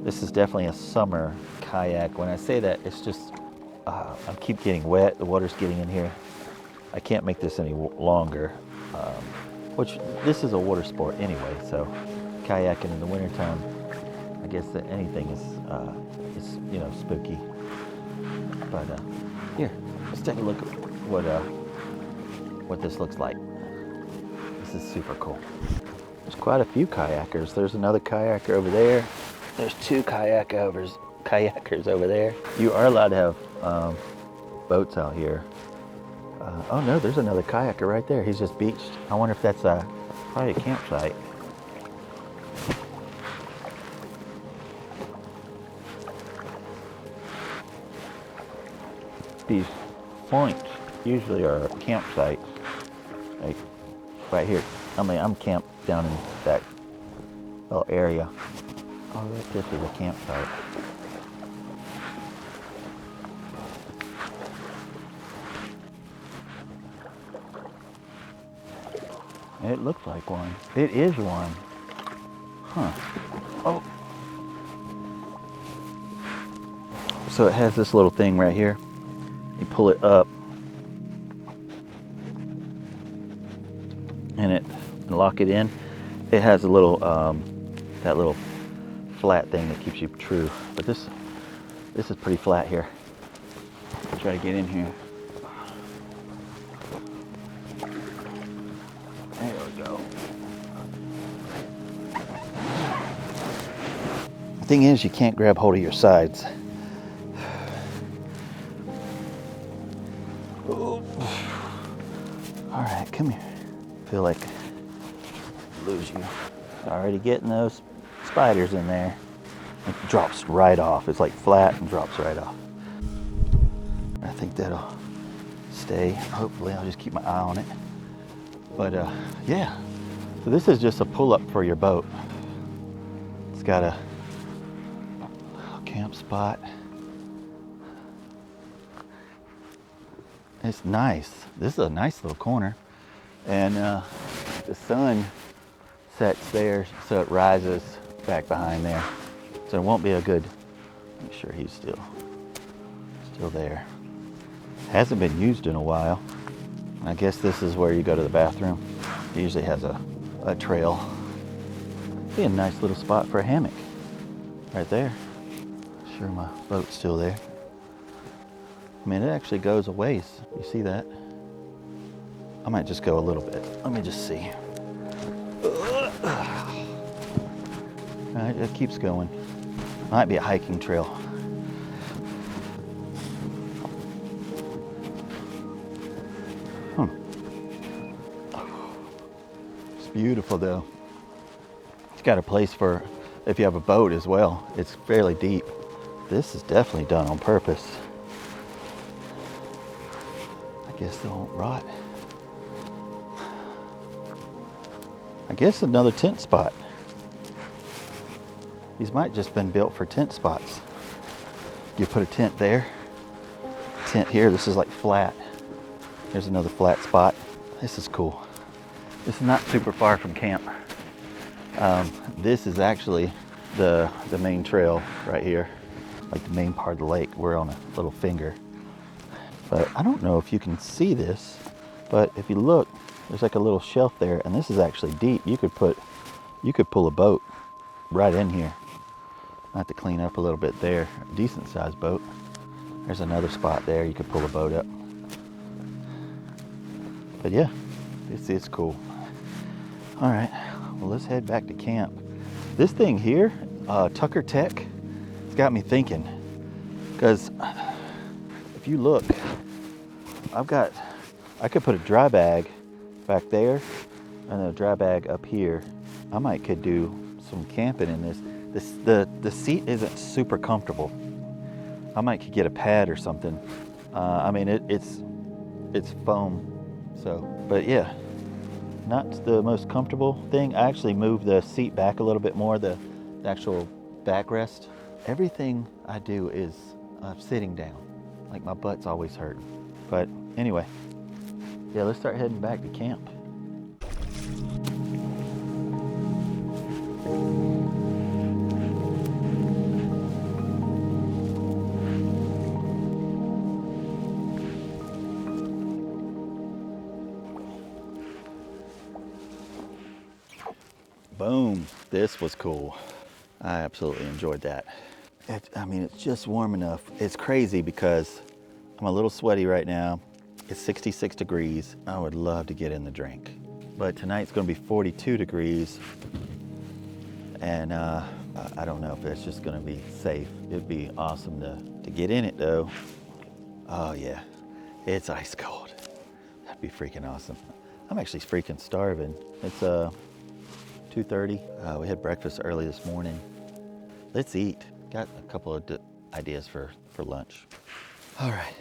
This is definitely a summer kayak. When I say that, it's just I keep getting wet. The water's getting in here. I can't make this any longer. Which this is a water sport anyway. So kayaking in the wintertime, I guess that anything is spooky. But here, let's take a look at what this looks like. This is super cool. There's quite a few kayakers. There's another kayaker over there. There's two kayakers over there. You are allowed to have boats out here. Oh no, there's another kayaker right there. He's just beached. I wonder if that's probably a campsite. These points usually are a campsite. Like right here. I mean, I'm camped down in that little area. Oh, this is a campsite. It looks like one. It is one. Huh. Oh. So it has this little thing right here. You pull it up and lock it in. It has a little that little flat thing that keeps you true. But this is pretty flat here. I'll try to get in here. There we go. The thing is, you can't grab hold of your sides. Oh. All right, come here. I feel like I lose you. Already getting those spiders in there. It drops right off. It's like flat and drops right off. I think that'll stay. Hopefully, I'll just keep my eye on it. But yeah, so this is just a pull-up for your boat. It's got a camp spot. It's nice. This is a nice little corner. And the sun sets there, so it rises back behind there. So it won't be a good, make sure he's still there. Hasn't been used in a while. I guess this is where you go to the bathroom. It usually has a trail. Be a nice little spot for a hammock. Right there. Sure my boat's still there. I mean, it actually goes a ways. You see that? I might just go a little bit. Let me just see. All right, it keeps going. Might be a hiking trail. It's beautiful though. It's got a place for if you have a boat as well. It's fairly deep. This is definitely done on purpose. I guess they won't rot. I guess another tent spot. These might just been built for tent spots. You put a tent there, tent here. This is like flat. There's another flat spot. This is cool. This is not super far from camp. This is actually the main trail right here, like the main part of the lake. We're on a little finger, but I don't know if you can see this, but if you look, there's like a little shelf there, and this is actually deep. You could pull a boat right in here. I have to clean up a little bit there. A decent sized boat. There's another spot there. You could pull a boat up. But yeah, it's cool. All right, well, let's head back to camp. This thing here, Tucker Tech, it's got me thinking, because if you look, I could put a dry bag back there and a dry bag up here. I could do some camping in this. The seat isn't super comfortable. I could get a pad or something. I mean, it's foam, so, but yeah, not the most comfortable thing. I actually moved the seat back a little bit more, the actual backrest. Everything I do is sitting down. Like my butt's always hurting. But anyway, yeah, let's start heading back to camp. Boom, this was cool. I absolutely enjoyed that. I mean, it's just warm enough. It's crazy because I'm a little sweaty right now. It's 66 degrees. I would love to get in the drink. But tonight's gonna be 42 degrees. And I don't know if it's just gonna be safe. It'd be awesome to get in it though. Oh yeah, it's ice cold. That'd be freaking awesome. I'm actually freaking starving. It's 2:30. We had breakfast early this morning. Let's eat. Got a couple of ideas for lunch. All right,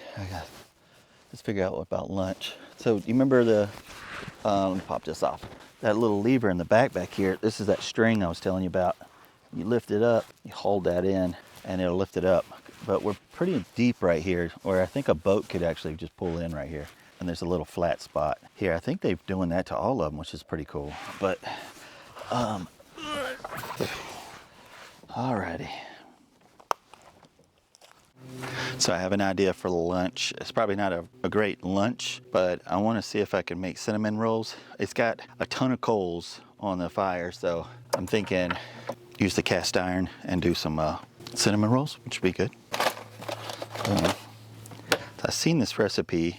let's figure out what about lunch. So you remember let me pop this off. That little lever in the back here, this is that string I was telling you about. You lift it up, you hold that in, and it'll lift it up. But we're pretty deep right here, where I think a boat could actually just pull in right here. And there's a little flat spot here. I think they're doing that to all of them, which is pretty cool. But alrighty. So I have an idea for lunch. It's probably not a great lunch, but I want to see if I can make cinnamon rolls. It's got a ton of coals on the fire, so I'm thinking use the cast iron and do some cinnamon rolls, which would be good. I've seen this recipe.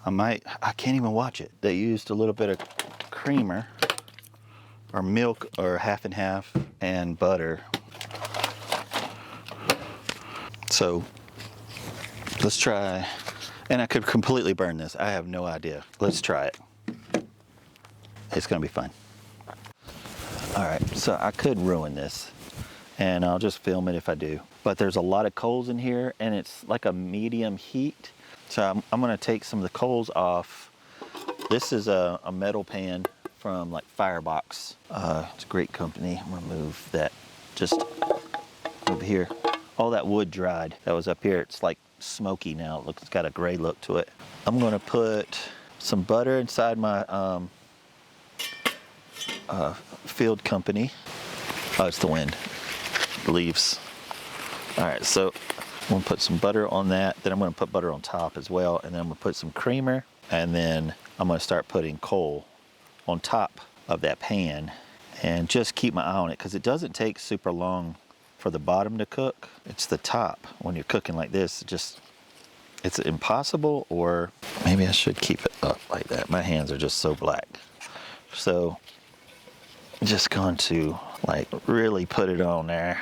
I can't even watch it. They used a little bit of creamer or milk or half and half and butter. So let's try, and I could completely burn this. I have no idea. Let's try it. It's gonna be fun. All right, so I could ruin this and I'll just film it if I do. But there's a lot of coals in here and it's like a medium heat. So I'm gonna take some of the coals off. This is a metal pan from like Firebox. It's a great company. I'm gonna move that just over here. All that wood dried that was up here. It's like smoky now. It's got a gray look to it. I'm gonna put some butter inside my Field Company. Oh, it's the wind. The leaves. All right, so I'm gonna put some butter on that. Then I'm gonna put butter on top as well. And then I'm gonna put some creamer. And then I'm gonna start putting coal on top of that pan and just keep my eye on it because it doesn't take super long for the bottom to cook. It's the top when you're cooking like this. It's impossible, or maybe I should keep it up like that. My hands are just so black. So just going to like really put it on there.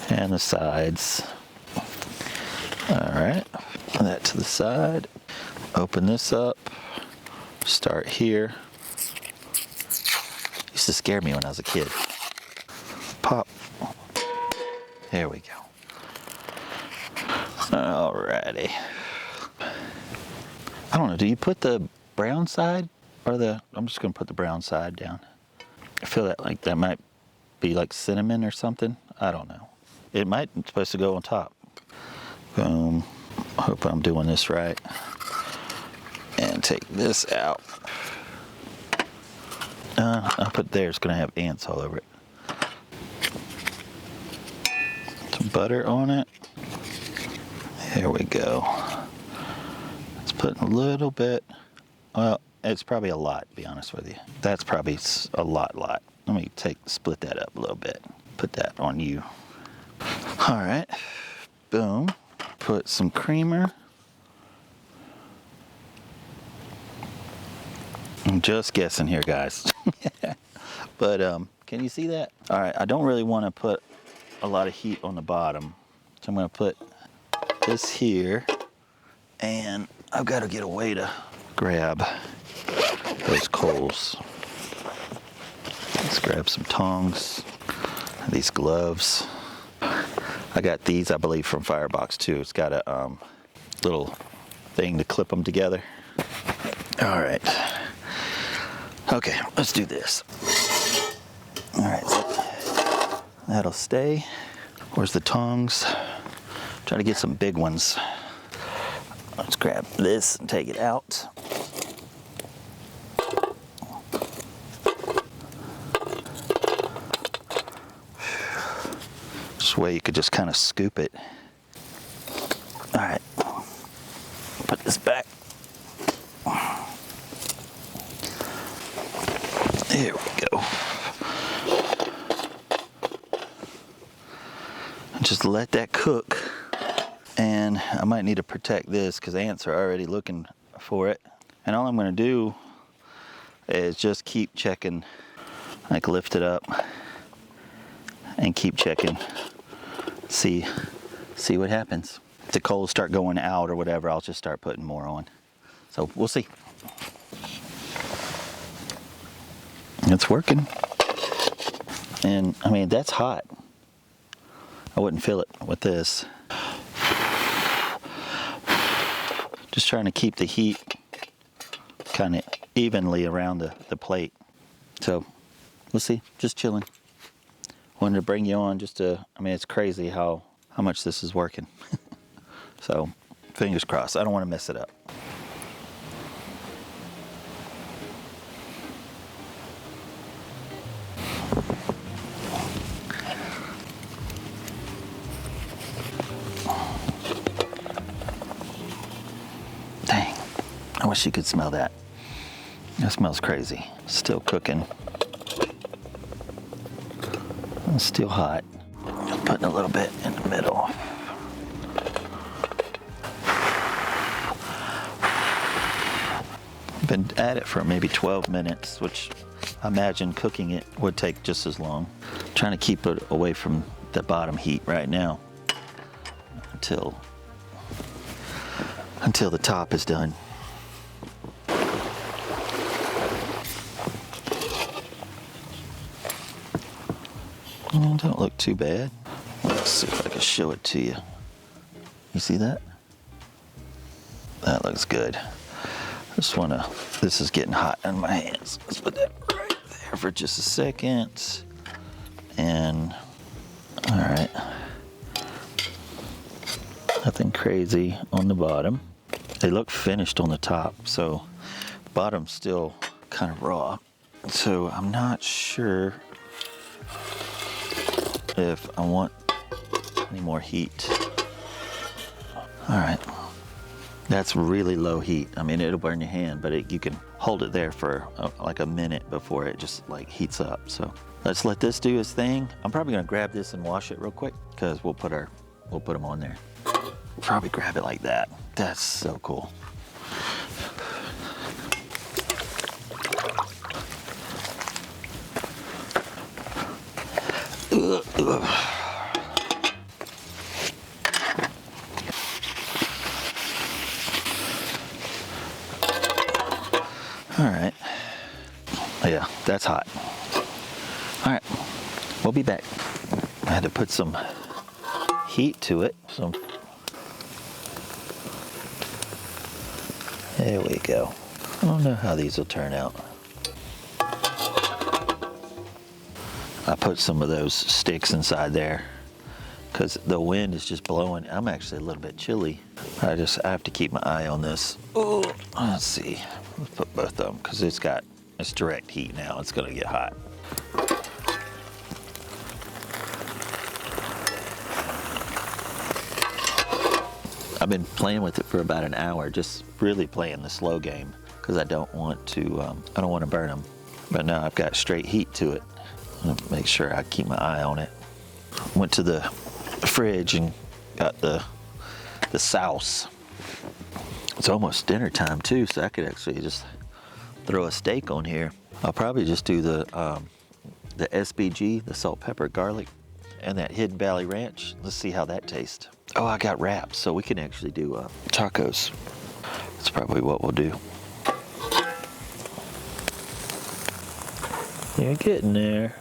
And the sides. All right, that to the side. Open this up, start here. Used to scare me when I was a kid. Pop. There we go. Alrighty. I don't know, do you put the brown side or I'm just gonna put the brown side down. I feel that might be like cinnamon or something. I don't know. It might be supposed to go on top. Boom. I hope I'm doing this right. And take this out. I'll put there, it's gonna have ants all over it. Some butter on it. There we go. Let's put a little bit. Well, it's probably a lot, to be honest with you. That's probably a lot. Let me split that up a little bit. Put that on you. All right, boom. Put some creamer. I'm just guessing here, guys. But can you see that? All right, I don't really want to put a lot of heat on the bottom. So I'm gonna put this here, and I've got to get a way to grab those coals. Let's grab some tongs, these gloves. I got these, I believe, from Firebox too. It's got a little thing to clip them together. All right. Okay, let's do this. All right, so that'll stay. Where's the tongs? Try to get some big ones. Let's grab this and take it out. This way you could just kind of scoop it. All right, put this back. There we go. Just let that cook. And I might need to protect this because ants are already looking for it. And all I'm going to do is just keep checking, like lift it up and keep checking. See what happens. If the coals start going out or whatever, I'll just start putting more on. So we'll see. It's working. And I mean, that's hot. I wouldn't feel it with this. Just trying to keep the heat kind of evenly around the plate. So we'll see, just chilling. Wanted to bring you on just to, I mean, it's crazy how much this is working. So fingers crossed, I don't want to mess it up. I wish you could smell that. That smells crazy. Still cooking. It's still hot. Just putting a little bit in the middle. Been at it for maybe 12 minutes, which I imagine cooking it would take just as long. Trying to keep it away from the bottom heat right now until the top is done. Don't look too bad. Let's see if I can show it to you. You see that? That looks good. This is getting hot on my hands. Let's put that right there for just a second. And, all right. Nothing crazy on the bottom. They look finished on the top, so the bottom's still kind of raw. So I'm not sure if I want any more heat. All right, that's really low heat. I mean, it'll burn your hand, but you can hold it there for like a minute before it just like heats up. So let's let this do its thing. I'm probably gonna grab this and wash it real quick because we'll put them on there. Probably grab it like that. That's so cool. All right. Yeah, that's hot. All right, we'll be back. I had to put some heat to it. There we go. I don't know how these will turn out. I put some of those sticks inside there because the wind is just blowing. I'm actually a little bit chilly. I have to keep my eye on this. Oh, let's see. Let's put both of them because it's direct heat now. It's gonna get hot. I've been playing with it for about an hour, just really playing the slow game because I don't want to burn them. But now I've got straight heat to it. I'll make sure I keep my eye on it. Went to the fridge and got the sauce. It's almost dinner time too, so I could actually just throw a steak on here. I'll probably just do the SBG, the salt, pepper, garlic, and that Hidden Valley Ranch. Let's see how that tastes. Oh, I got wraps, so we can actually do tacos. That's probably what we'll do. You're getting there.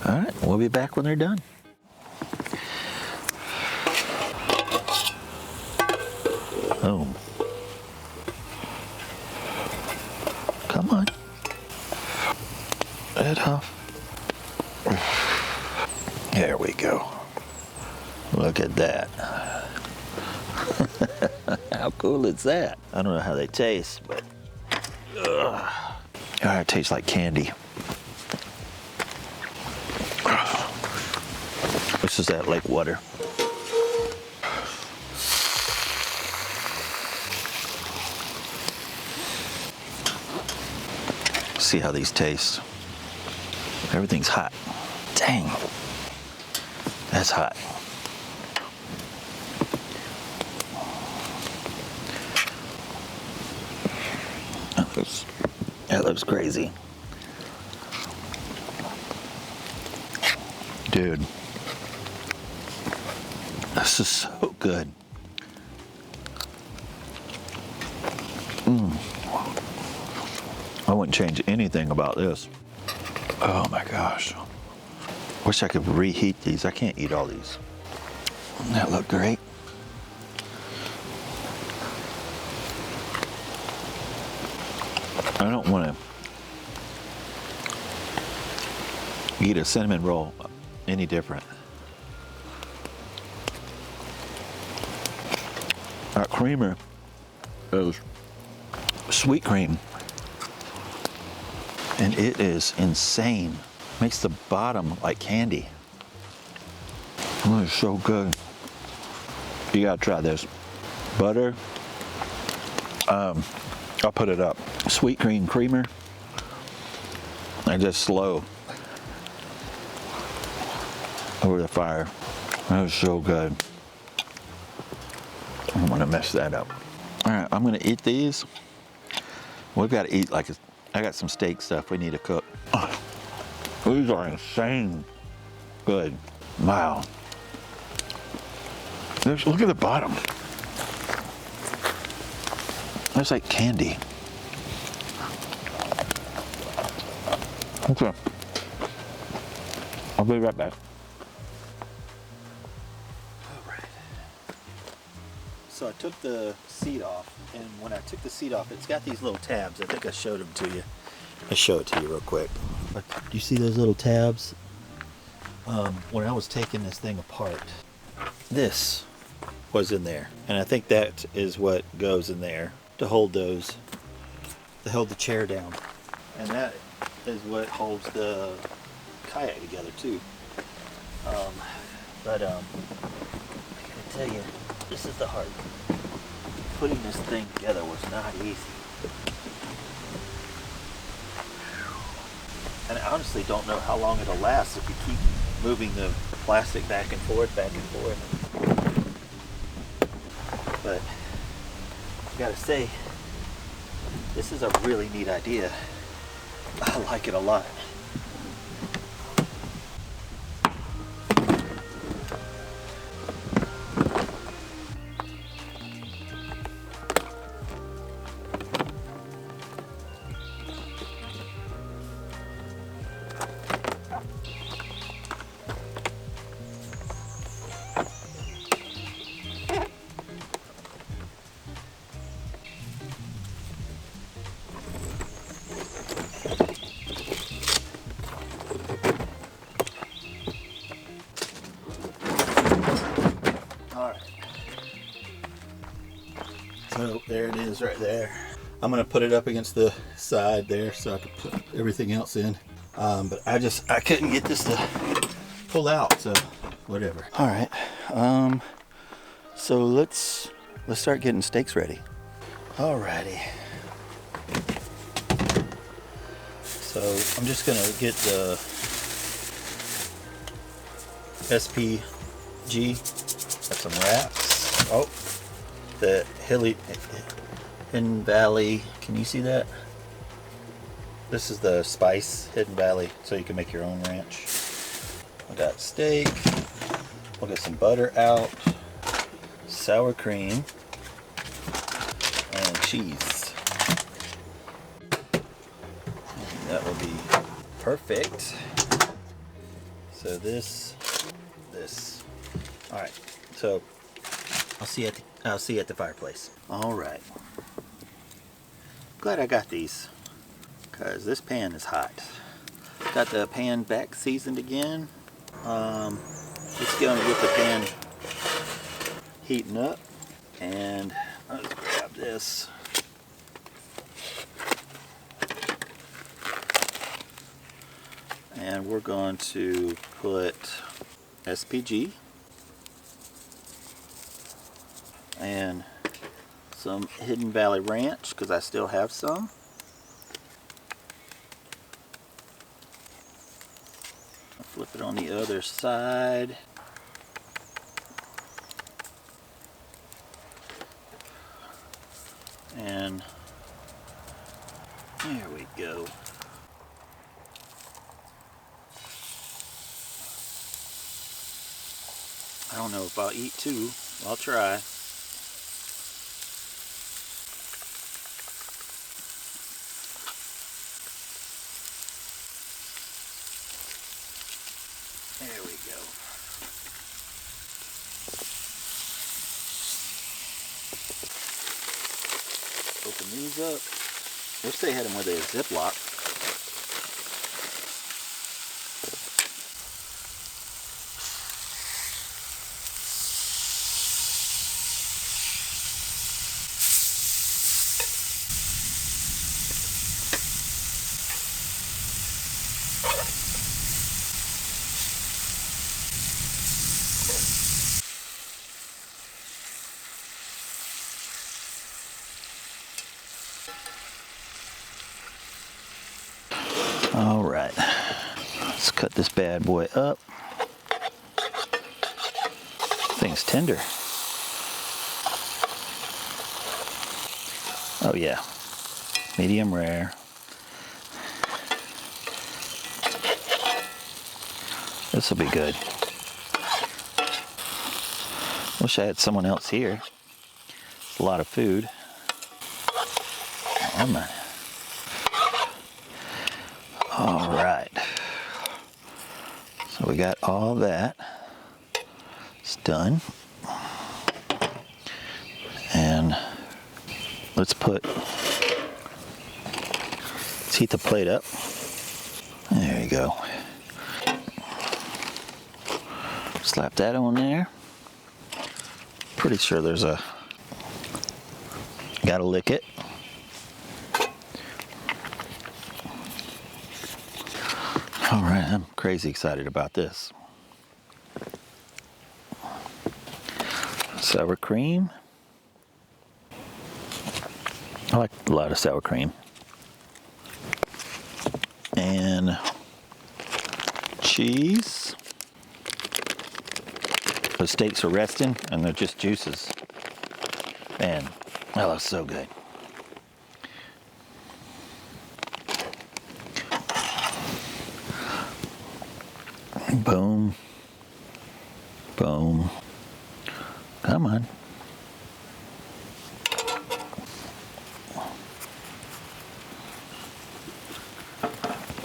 All right, we'll be back when they're done. Boom. Come on. Head off. There we go. Look at that. How cool is that? I don't know how they taste, but it tastes like candy. This is that lake water. See how these taste. Everything's hot. Dang. That's hot. That looks crazy. Dude. This is so good. I wouldn't change anything about this. Oh my gosh. Wish I could reheat these. I can't eat all these. That looked great. I don't want to eat a cinnamon roll any different. That creamer is sweet cream. And it is insane. Makes the bottom like candy. Oh, it's so good. You gotta try this. Butter. I'll put it up. Sweet cream creamer. And just slow over the fire. That was so good. I don't want to mess that up. All right, I'm gonna eat these. We've got to eat I got some steak stuff we need to cook. Oh, these are insane good. Wow. Look at the bottom. That's like candy. Okay. I'll be right back. All right. So I took the seat off, and when I took the seat off, it's got these little tabs. I think I showed them to you. I'll show it to you real quick. But do you see those little tabs? When I was taking this thing apart, this was in there. And I think that is what goes in there to hold those, to hold the chair down. And that is what holds the kayak together too. I gotta tell you, this is the hard. Putting this thing together was not easy. And I honestly don't know how long it'll last if you keep moving the plastic back and forth, back and forth. But I gotta say, this is a really neat idea. I like it a lot. There it is right there. I'm gonna put it up against the side there so I can put everything else in. But I couldn't get this to pull out, so whatever. All right, so let's start getting steaks ready. Alrighty. So I'm just gonna get the SPG, got some wraps. Oh, the Hidden Valley, can you see that? This is the spice Hidden Valley, so you can make your own ranch. I got steak, we'll get some butter out, sour cream, and cheese. And that will be perfect. So this. All right, so I'll see you at the fireplace. All right. Glad I got these, because this pan is hot. Got the pan back seasoned again. Just gonna get the pan heating up, and I'll just grab this. And we're going to put SPG and some Hidden Valley Ranch, because I still have some. I'll flip it on the other side. And there we go. I don't know if I'll eat two. I'll try. There we go. Open these up. Wish they had them with a Ziploc. All right, let's cut this bad boy up. Thing's tender. Oh yeah, medium rare. This will be good. Wish I had someone else here. It's a lot of food. Oh my. All right. So we got all that. It's done. And let's heat the plate up. There you go. Slap that on there. Pretty sure there's gotta lick it. All right, I'm crazy excited about this. Sour cream. I like a lot of sour cream. And cheese. The steaks are resting and they're just juices. Man, that looks so good. Boom. Boom. Come on.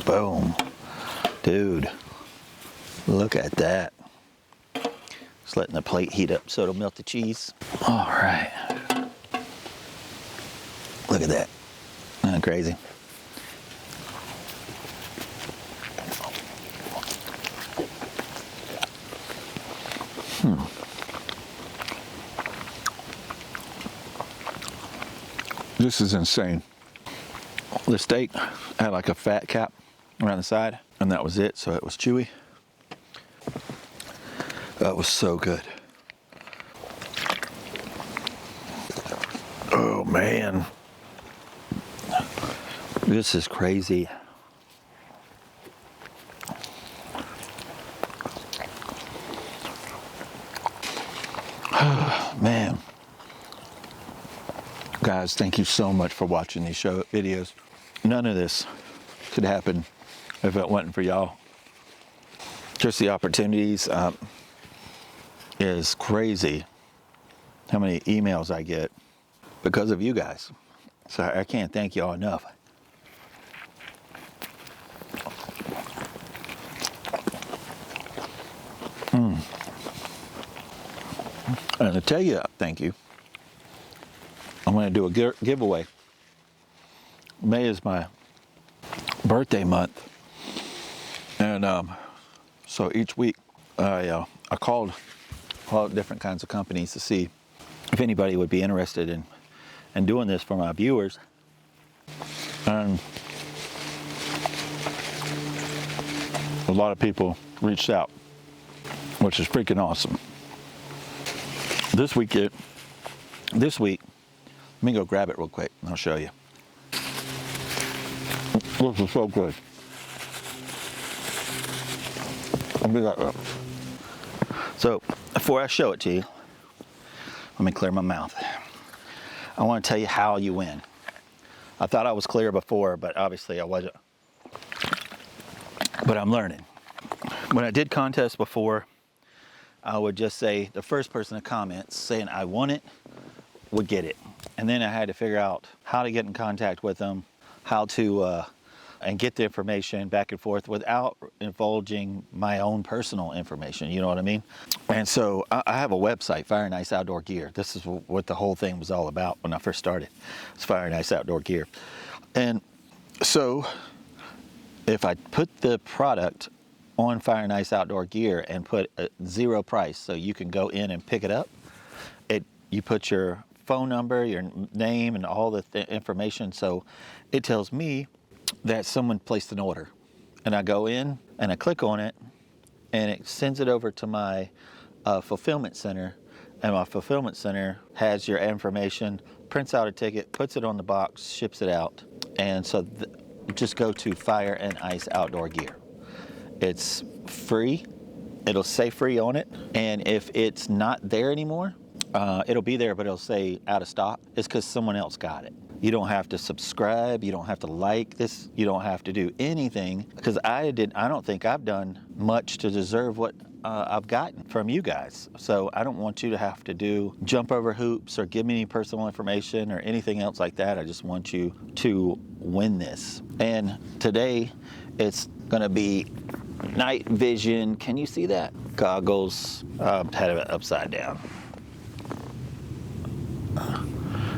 Boom. Dude, look at that. Just letting the plate heat up so it'll melt the cheese. All right. Look at that. Isn't that crazy? This is insane. The steak had like a fat cap around the side, and that was it, so it was chewy. That was so good. Oh man, this is crazy. Man, guys, thank you so much for watching these videos. None of this could happen if it wasn't for y'all. Just the opportunities is crazy. How many emails I get because of you guys. So I can't thank y'all enough. And to tell you thank you, I'm going to do a giveaway. May is my birthday month, and so each week I called all different kinds of companies to see if anybody would be interested in doing this for my viewers. And a lot of people reached out, which is freaking awesome. This week, let me go grab it real quick and I'll show you. This is so good. I'll be right back. So, before I show it to you, let me clear my mouth. I want to tell you how you win. I thought I was clear before, but obviously I wasn't. But I'm learning. When I did contests before, I would just say the first person to comment saying I want it would get it. And then I had to figure out how to get in contact with them, how to and get the information back and forth without divulging my own personal information, you know what I mean? And so I have a website, FaO&x Outdoor Gear. This is what the whole thing was all about when I first started. It's FaO&x Outdoor Gear. And so if I put the product on FaO&x Outdoor Gear and put a zero price, so you can go in and pick it up, you put your phone number, your name, and all the information, so it tells me that someone placed an order. And I go in and I click on it and it sends it over to my fulfillment center, and my fulfillment center has your information, prints out a ticket, puts it on the box, ships it out. And so just go to FaO&x Outdoor Gear. It's free. It'll say free on it. And if it's not there anymore, it'll be there, but it'll say out of stock. It's because someone else got it. You don't have to subscribe. You don't have to like this. You don't have to do anything, because I don't think I've done much to deserve what I've gotten from you guys. So I don't want you to have to jump over hoops or give me any personal information or anything else like that. I just want you to win this. And today it's going to be night vision. Can you see that? Goggles. Had it upside down.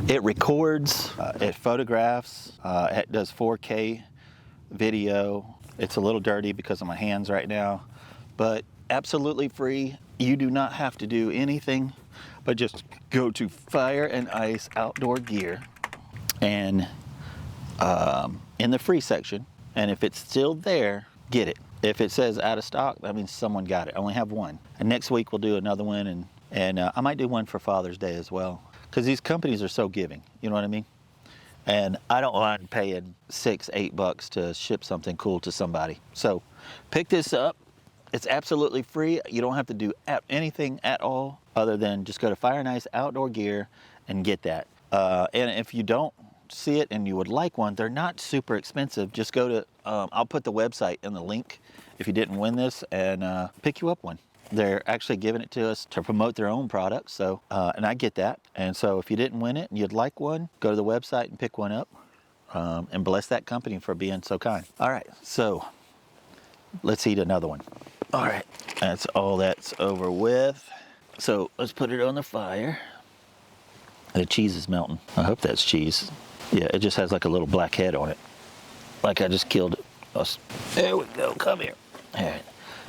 It records, it photographs, it does 4K video. It's a little dirty because of my hands right now, but absolutely free. You do not have to do anything but just go to FaO&x Outdoor Gear and in the free section, and if it's still there, get it. If it says out of stock, that means someone got it. I only have one. And next week we'll do another one, and I might do one for Father's Day as well, because these companies are so giving, you know what I mean? And I don't mind paying $6-8 to ship something cool to somebody. So pick this up. It's absolutely free. You don't have to do anything at all other than just go to FaO&x Outdoor Gear and get that. And if you don't see it and you would like one, they're not super expensive. Just go to, I'll put the website in the link if you didn't win this, and pick you up one. They're actually giving it to us to promote their own products, so and I get that. And so if you didn't win it and you'd like one, go to the website and pick one up, and bless that company for being so kind. All right, so let's eat another one. All right, that's all that's over with. So let's put it on the fire. The cheese is melting. I hope that's cheese. Yeah, it just has like a little black head on it. Like I just killed it. There we go, come here. All right.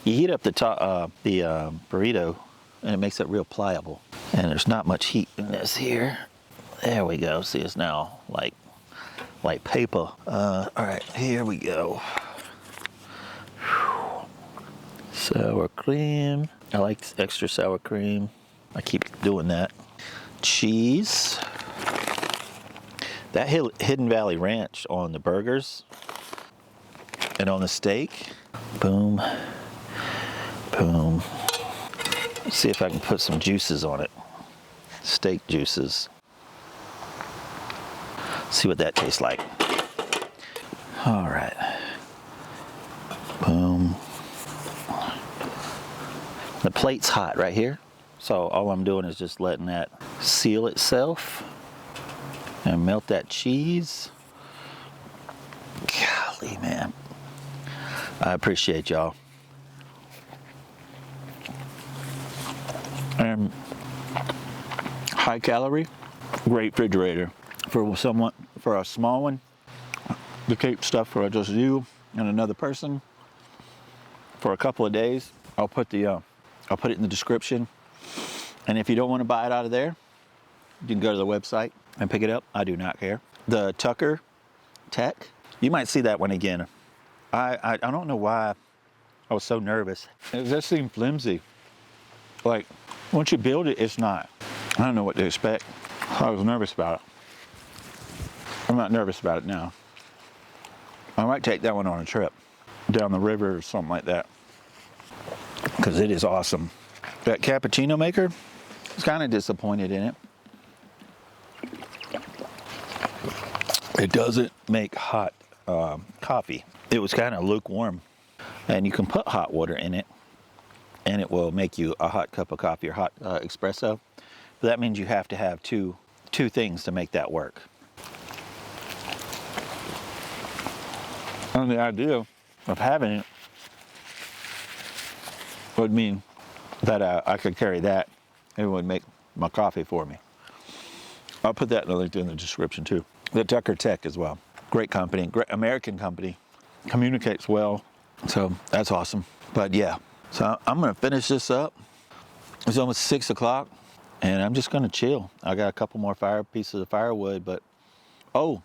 You heat up the burrito, and it makes it real pliable. And there's not much heat in this here. There we go. See, it's now like paper. All right, here we go. Sour cream. I like extra sour cream. I keep doing that. Cheese. That Hidden Valley Ranch on the burgers and on the steak. Boom. Boom. Let's see if I can put some juices on it. Steak juices. See what that tastes like. All right. Boom. The plate's hot right here. So all I'm doing is just letting that seal itself and melt that cheese. Golly, man. I appreciate y'all. And high calorie, great refrigerator. For a small one, to keep stuff for just you and another person for a couple of days. I'll put it in the description. And if you don't want to buy it out of there, you can go to the website and pick it up. I do not care. The Tucker Tech, you might see that one again. I don't know why I was so nervous. It just seemed flimsy. Like, once you build it, it's not. I don't know what to expect. I was nervous about it. I'm not nervous about it now. I might take that one on a trip down the river or something like that, because it is awesome. That cappuccino maker, I was kind of disappointed in it. It doesn't make hot coffee. It was kind of lukewarm, and you can put hot water in it and it will make you a hot cup of coffee or hot espresso. But that means you have to have two things to make that work. And the idea of having it would mean that I could carry that and it would make my coffee for me. I'll put that link in the description too. The Tucker Tech as well. Great company, great American company, communicates well. So that's awesome. But yeah, so I'm gonna finish this up. It's almost 6 o'clock and I'm just gonna chill. I got a couple more pieces of firewood, but oh,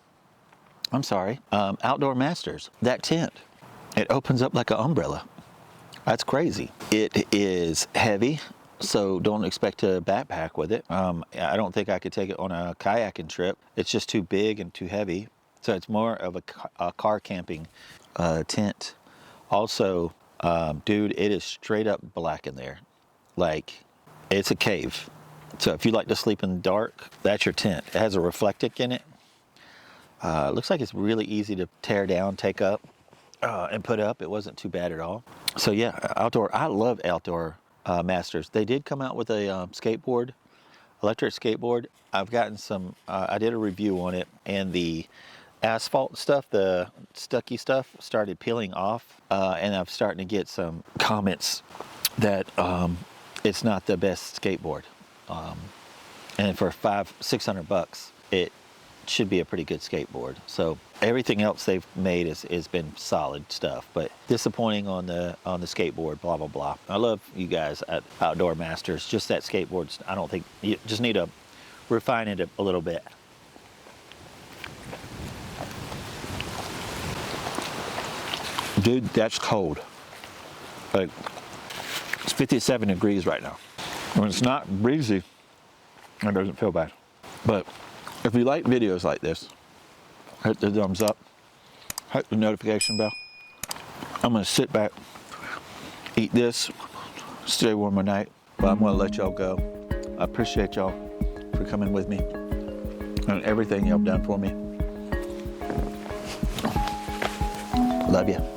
I'm sorry. Outdoor Masters, that tent, it opens up like an umbrella. That's crazy. It is heavy, so don't expect to backpack with it. I don't think I could take it on a kayaking trip. It's just too big and too heavy. So it's more of a car camping tent. Also, dude, it is straight up black in there. Like, it's a cave. So if you like to sleep in the dark, that's your tent. It has a reflectic in it. Looks like it's really easy to tear down, take up, and put up. It wasn't too bad at all. So yeah, I love Outdoor Masters. They did come out with a skateboard, electric skateboard. I've gotten some, I did a review on it, and the asphalt stuff, the stucky stuff, started peeling off, and I'm starting to get some comments that it's not the best skateboard. And for $500-600, it should be a pretty good skateboard. So everything else they've made has been solid stuff, but disappointing on the skateboard, blah blah blah. I love you guys at Outdoor Masters. Just that skateboard, I don't think, you just need to refine it a little bit. Dude, that's cold. Like, it's 57 degrees right now. When it's not breezy, it doesn't feel bad. But if you like videos like this, hit the thumbs up, hit the notification bell. I'm gonna sit back, eat this, stay warm at night, but I'm gonna let y'all go. I appreciate y'all for coming with me and everything y'all done for me. Love you.